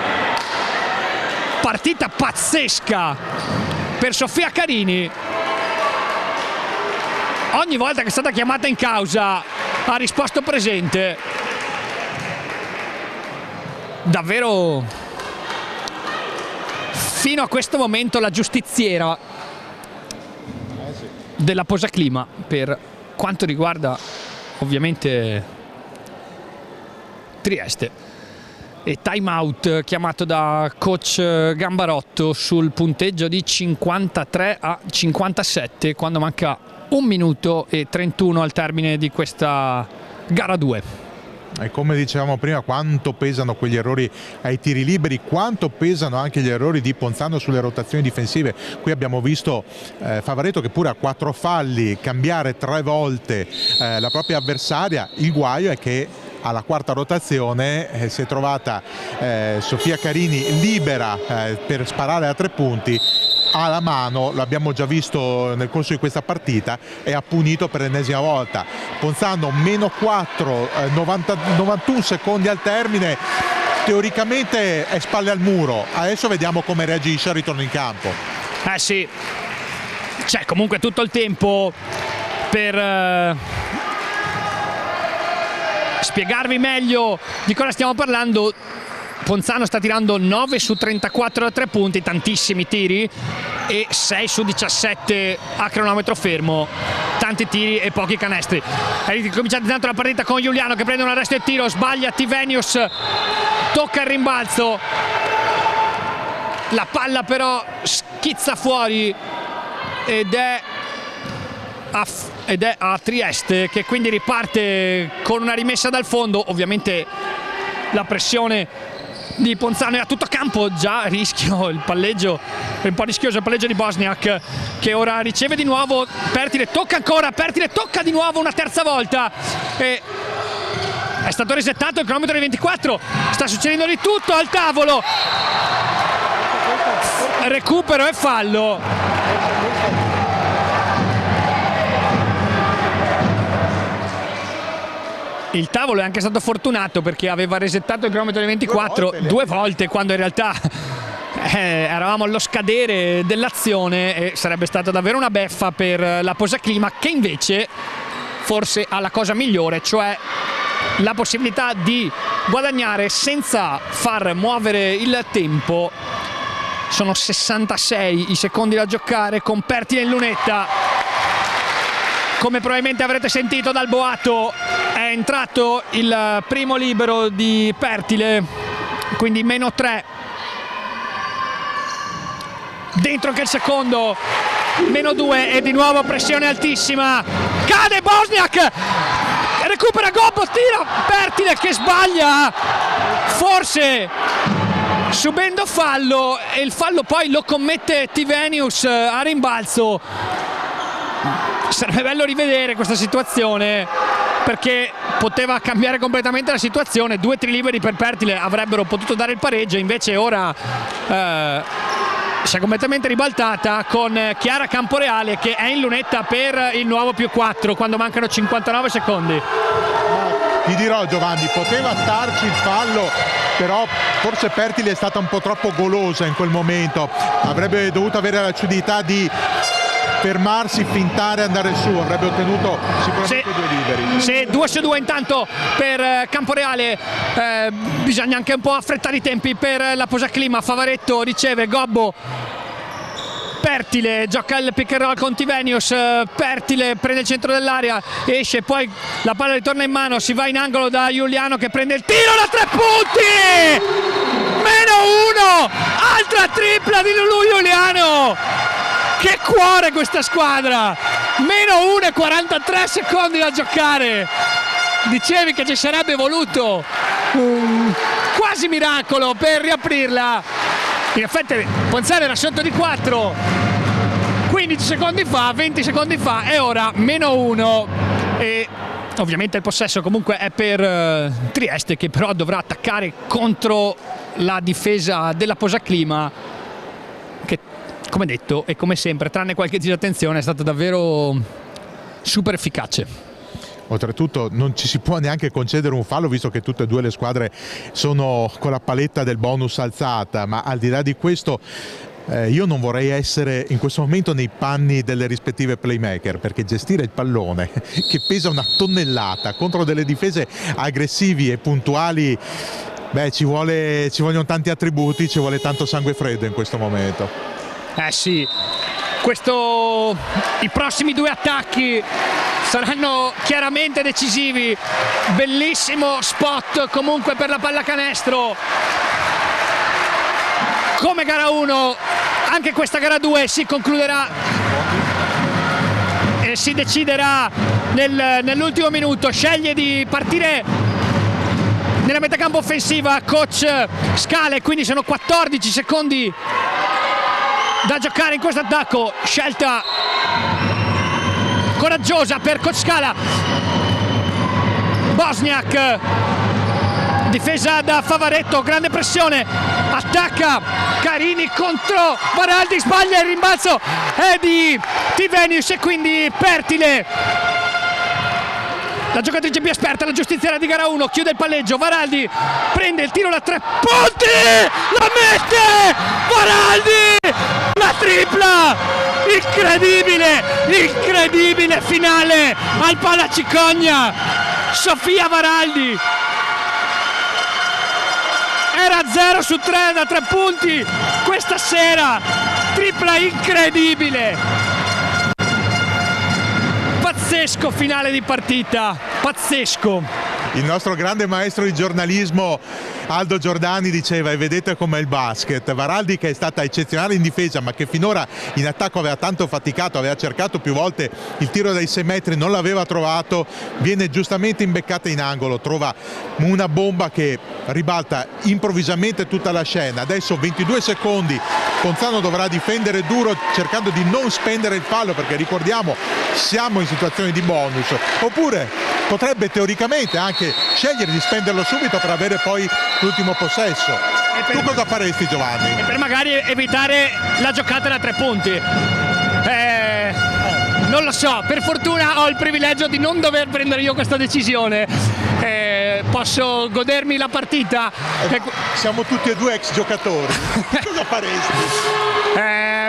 partita pazzesca per Sofia Carini, ogni volta che è stata chiamata in causa ha risposto presente, davvero fino a questo momento la giustiziera della Posaclima per quanto riguarda ovviamente Trieste. E time out chiamato da coach Gambarotto sul punteggio di 53-57 quando manca 1 minuto e 31 al termine di questa gara 2. E come dicevamo prima, quanto pesano quegli errori ai tiri liberi, quanto pesano anche gli errori di Ponzano sulle rotazioni difensive. Qui abbiamo visto Favaretto che pure ha 4 falli, cambiare 3 volte la propria avversaria. Il guaio è che alla quarta rotazione si è trovata Sofia Carini libera per sparare a 3 punti, ha la mano, l'abbiamo già visto nel corso di questa partita, e ha punito per l'ennesima volta. Ponzano -4, 91 secondi al termine, teoricamente è spalle al muro, adesso vediamo come reagisce al ritorno in campo. Sì, c'è comunque tutto il tempo per spiegarvi meglio di cosa stiamo parlando. Ponzano sta tirando 9 su 34 da 3 punti, tantissimi tiri, e 6 su 17 a cronometro fermo, tanti tiri e pochi canestri. È ricominciata intanto la partita con Giuliano che prende un arresto e tiro, sbaglia Tivenius, tocca il rimbalzo, la palla però schizza fuori ed è a Trieste che quindi riparte con una rimessa dal fondo. Ovviamente la pressione di Ponzano è a tutto campo, già rischio il palleggio, è un po' rischioso il palleggio di Bosniak che ora riceve di nuovo, Pertile tocca ancora, Pertile tocca di nuovo una terza volta e è stato resettato il cronometro di 24, sta succedendo di tutto al tavolo, recupero e fallo. Il tavolo è anche stato fortunato perché aveva resettato il cronometro di 24 due volte quando in realtà eravamo allo scadere dell'azione e sarebbe stata davvero una beffa per la Posaclima, che invece forse ha la cosa migliore, cioè la possibilità di guadagnare senza far muovere il tempo. Sono 66 i secondi da giocare con Pertile in lunetta. Come probabilmente avrete sentito dal boato, è entrato il primo libero di Pertile, quindi -3. Dentro anche il secondo, -2 e di nuovo pressione altissima. Cade Bosniak, recupera Gobbo, tira Pertile che sbaglia, forse subendo fallo, e il fallo poi lo commette Tivenius a rimbalzo. Sarebbe bello rivedere questa situazione perché poteva cambiare completamente la situazione. 2 tiri liberi per Pertile avrebbero potuto dare il pareggio, invece ora si è completamente ribaltata con Chiara Camporeale che è in lunetta per il nuovo +4 quando mancano 59 secondi. Ti dirò, Giovanni, poteva starci il fallo, però forse Pertile è stata un po' troppo golosa in quel momento, avrebbe dovuto avere la lucidità di fermarsi, fintare e andare su, avrebbe ottenuto sicuramente 2 liberi. Sì, 2 su 2 intanto per Camporeale, bisogna anche un po' affrettare i tempi per la Posaclima. Favaretto riceve, Gobbo, Pertile gioca il pick and roll con Tivenius, Pertile prende il centro dell'area, esce, poi la palla ritorna in mano, si va in angolo da Giuliano che prende il tiro da 3 punti! -1! altra tripla di Lulu Giuliano. Che cuore questa squadra, meno 1 e 43 secondi da giocare. Dicevi che ci sarebbe voluto quasi miracolo per riaprirla. In effetti Ponzano era sotto di 4 15 secondi fa, 20 secondi fa, e ora meno 1. E ovviamente il possesso comunque è per Trieste, che però dovrà attaccare contro la difesa della Posaclima, che, come detto e come sempre, tranne qualche disattenzione, è stata davvero super efficace. Oltretutto non ci si può neanche concedere un fallo, visto che tutte e due le squadre sono con la paletta del bonus alzata, ma al di là di questo io non vorrei essere in questo momento nei panni delle rispettive playmaker, perché gestire il pallone che pesa una tonnellata contro delle difese aggressivi e puntuali, ci vogliono tanti attributi, ci vuole tanto sangue freddo in questo momento. Sì, i prossimi 2 attacchi saranno chiaramente decisivi. Bellissimo spot comunque per la pallacanestro. Come gara 1, anche questa gara 2 si concluderà e si deciderà nell'ultimo minuto. Sceglie di partire nella metacampo offensiva coach Scala, e quindi sono 14 secondi da giocare in questo attacco. Scelta coraggiosa per coach Scala. Bosniak, difesa da Favaretto, grande pressione, attacca Carini contro Varaldi, sbaglia il rimbalzo è di Tivenius, e quindi Pertile, la giocatrice più esperta, la giustiziera di gara 1, chiude il palleggio. Varaldi prende il tiro da 3 punti, la mette Varaldi, la tripla, incredibile finale al Palacicogna. Sofia Varaldi era 0 su 3 da 3 punti questa sera, tripla incredibile, pazzesco finale di partita, pazzesco. Il nostro grande maestro di giornalismo Aldo Giordani diceva: e vedete com'è il basket. Varaldi, che è stata eccezionale in difesa, ma che finora in attacco aveva tanto faticato, aveva cercato più volte il tiro dai 6 metri, non l'aveva trovato, viene giustamente imbeccata in angolo, trova una bomba che ribalta improvvisamente tutta la scena. Adesso 22 secondi, Ponzano dovrà difendere duro cercando di non spendere il fallo, perché ricordiamo siamo in situazione di bonus, oppure potrebbe teoricamente anche scegliere di spenderlo subito per avere poi l'ultimo possesso. Tu cosa faresti, Giovanni? E per magari evitare la giocata da 3 punti. Non lo so, per fortuna ho il privilegio di non dover prendere io questa decisione. Posso godermi la partita. Siamo tutti e due ex giocatori. Cosa faresti?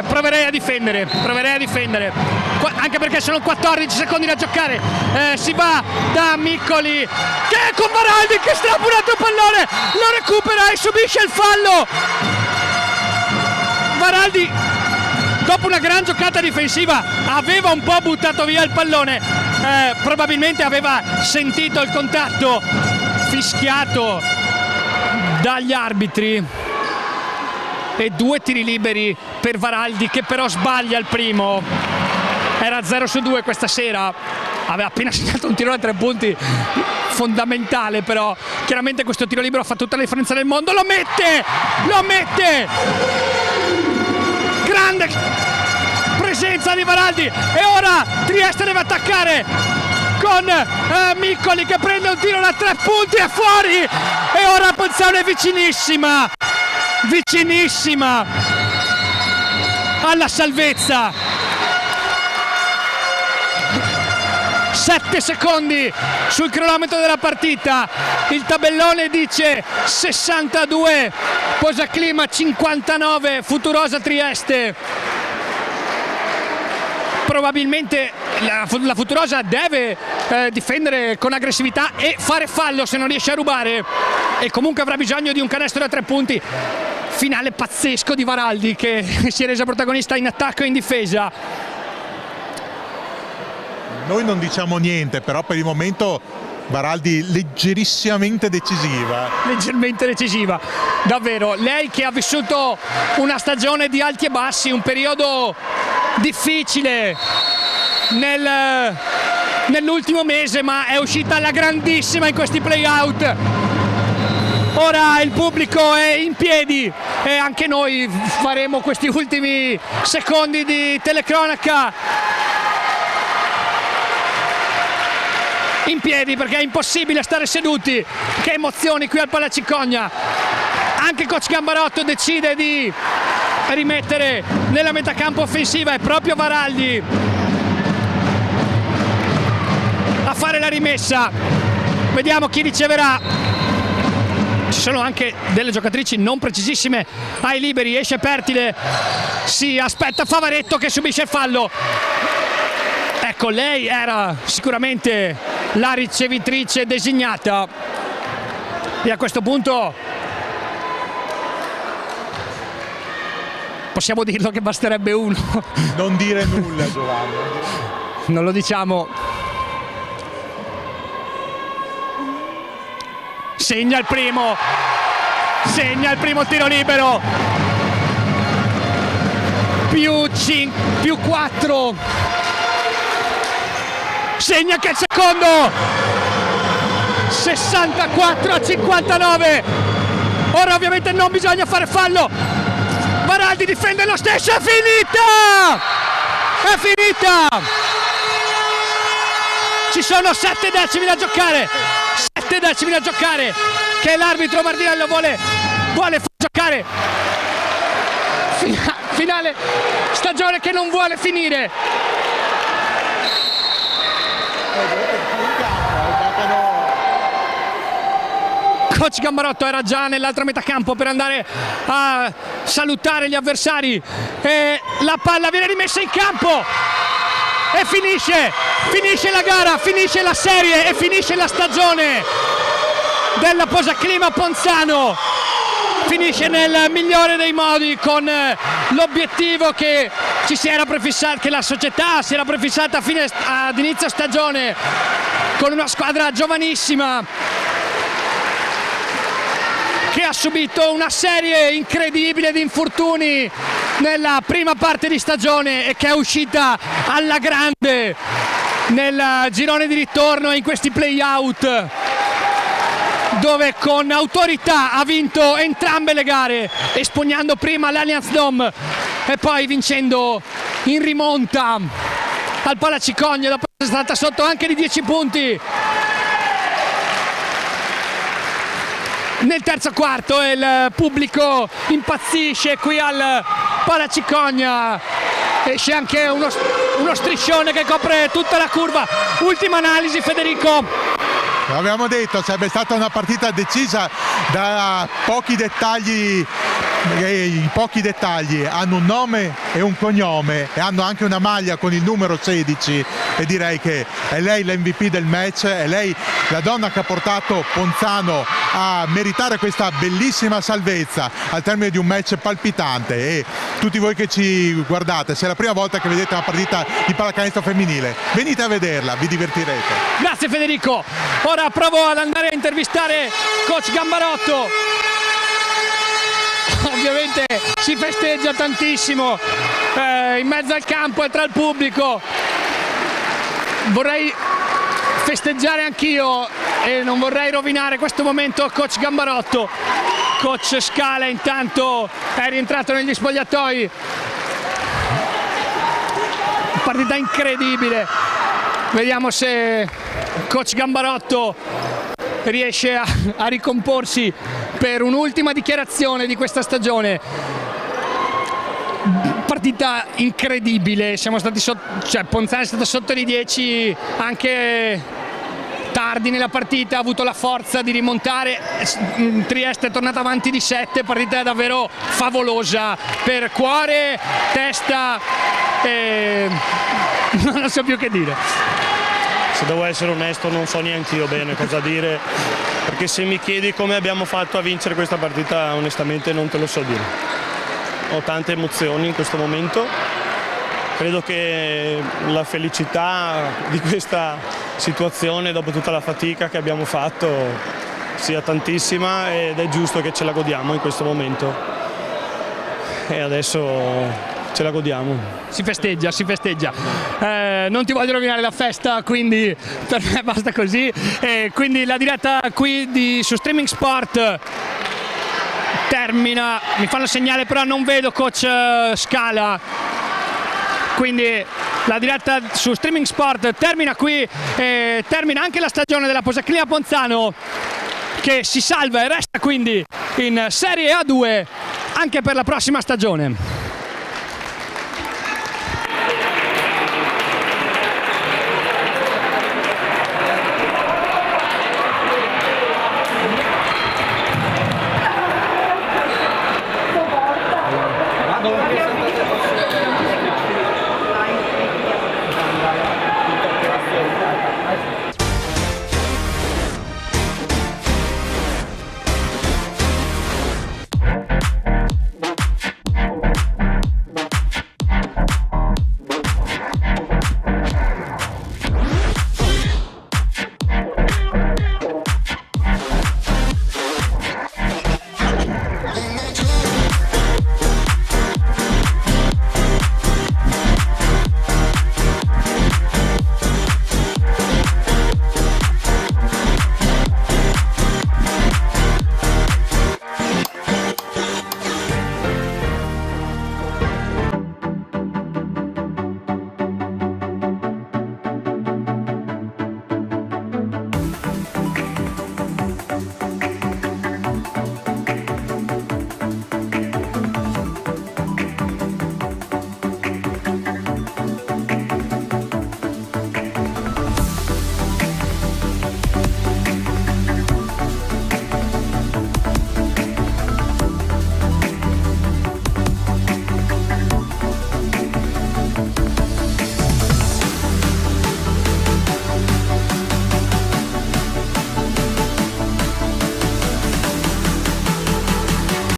Proverei a difendere, anche perché sono 14 secondi da giocare. Si va da Miccoli, che con Varaldi che strappa un altro pallone, lo recupera e subisce il fallo. Varaldi, dopo una gran giocata difensiva, aveva un po' buttato via il pallone, probabilmente aveva sentito il contatto, fischiato dagli arbitri, e 2 tiri liberi per Varaldi, che però sbaglia il primo. Era 0 su 2 questa sera, aveva appena segnato un tiro da 3 punti fondamentale, però chiaramente questo tiro libero fa tutta la differenza del mondo. Lo mette, grande presenza di Varaldi, e ora Trieste deve attaccare con Miccoli, che prende un tiro da 3 punti e fuori, e ora Ponzano è vicinissima alla salvezza. 7 secondi sul cronometro della partita, il tabellone dice 62 Posaclima, 59 Futurosa Trieste. Probabilmente la Futurosa deve difendere con aggressività e fare fallo se non riesce a rubare, e comunque avrà bisogno di un canestro da 3 punti. Finale pazzesco di Varaldi, che si è resa protagonista in attacco e in difesa. Noi non diciamo niente, però per il momento Baraldi leggerissimamente decisiva. Leggermente decisiva, davvero. Lei che ha vissuto una stagione di alti e bassi, un periodo difficile nell'ultimo mese, ma è uscita alla grandissima in questi play-out. Ora il pubblico è in piedi e anche noi faremo questi ultimi secondi di telecronaca in piedi, perché è impossibile stare seduti. Che emozioni qui al Palacicogna. Anche coach Gambarotto decide di rimettere nella metacampo offensiva, è proprio Baraldi a fare la rimessa. Vediamo chi riceverà. Ci sono anche delle giocatrici non precisissime ai liberi. Esce Pertile, si aspetta Favaretto che subisce il fallo. Ecco, lei era sicuramente la ricevitrice designata e a questo punto possiamo dirlo che basterebbe uno. Non dire nulla, Giovanni. Non lo diciamo. Segna il primo tiro libero, più 4, segna che il secondo, 64-59. Ora ovviamente non bisogna fare fallo, Baraldi difende lo stesso, è finita, ci sono 7 decimi da giocare, che l'arbitro Martinello vuole far giocare. Finale stagione che non vuole finire. Coach Gambarotto era già nell'altra metà campo per andare a salutare gli avversari e la palla viene rimessa in campo e finisce la gara, finisce la serie e finisce la stagione della Posaclima Ponzano. Finisce nel migliore dei modi, con l'obiettivo che ci si era prefissato, che la società si era prefissata ad inizio stagione, con una squadra giovanissima che ha subito una serie incredibile di infortuni nella prima parte di stagione e che è uscita alla grande nel girone di ritorno in questi play-out, dove con autorità ha vinto entrambe le gare, espugnando prima l'Allianz Dome e poi vincendo in rimonta al Palacicogna dopo essere stata sotto anche di 10 punti. Nel terzo quarto il pubblico impazzisce qui al Palacicogna, esce anche uno striscione che copre tutta la curva. Ultima analisi, Federico. L'abbiamo detto, sarebbe stata una partita decisa da pochi dettagli. I pochi dettagli hanno un nome e un cognome e hanno anche una maglia con il numero 16 e direi che è lei l'MVP del match, è lei la donna che ha portato Ponzano a meritare questa bellissima salvezza al termine di un match palpitante. E tutti voi che ci guardate, se è la prima volta che vedete una partita di pallacanestro femminile, venite a vederla, vi divertirete. Grazie Federico. Ora provo ad andare a intervistare coach Gambarotto. Ovviamente si festeggia tantissimo in mezzo al campo e tra il pubblico. Vorrei festeggiare anch'io e non vorrei rovinare questo momento a coach Gambarotto. Coach Scala intanto è rientrato negli spogliatoi. Partita incredibile. Vediamo se coach Gambarotto riesce a ricomporsi per un'ultima dichiarazione di questa stagione. Partita incredibile, siamo stati Ponzano è stato sotto di 10 anche tardi nella partita, ha avuto la forza di rimontare, Trieste è tornata avanti di 7, partita davvero favolosa per cuore, testa e non so più che dire. Se devo essere onesto non so neanche io bene cosa dire, perché se mi chiedi come abbiamo fatto a vincere questa partita onestamente non te lo so dire. Ho tante emozioni in questo momento credo che la felicità di questa situazione, dopo tutta la fatica che abbiamo fatto, sia tantissima ed è giusto che ce la godiamo in questo momento. E adesso ce la godiamo. Si festeggia, si festeggia. Non ti voglio rovinare la festa, quindi per me basta così. Quindi la diretta qui su Streaming Sport termina. Mi fanno segnale, però non vedo coach Scala. Quindi la diretta su Streaming Sport termina qui e termina anche la stagione della Posaclia Ponzano, che si salva e resta quindi in Serie A2 anche per la prossima stagione.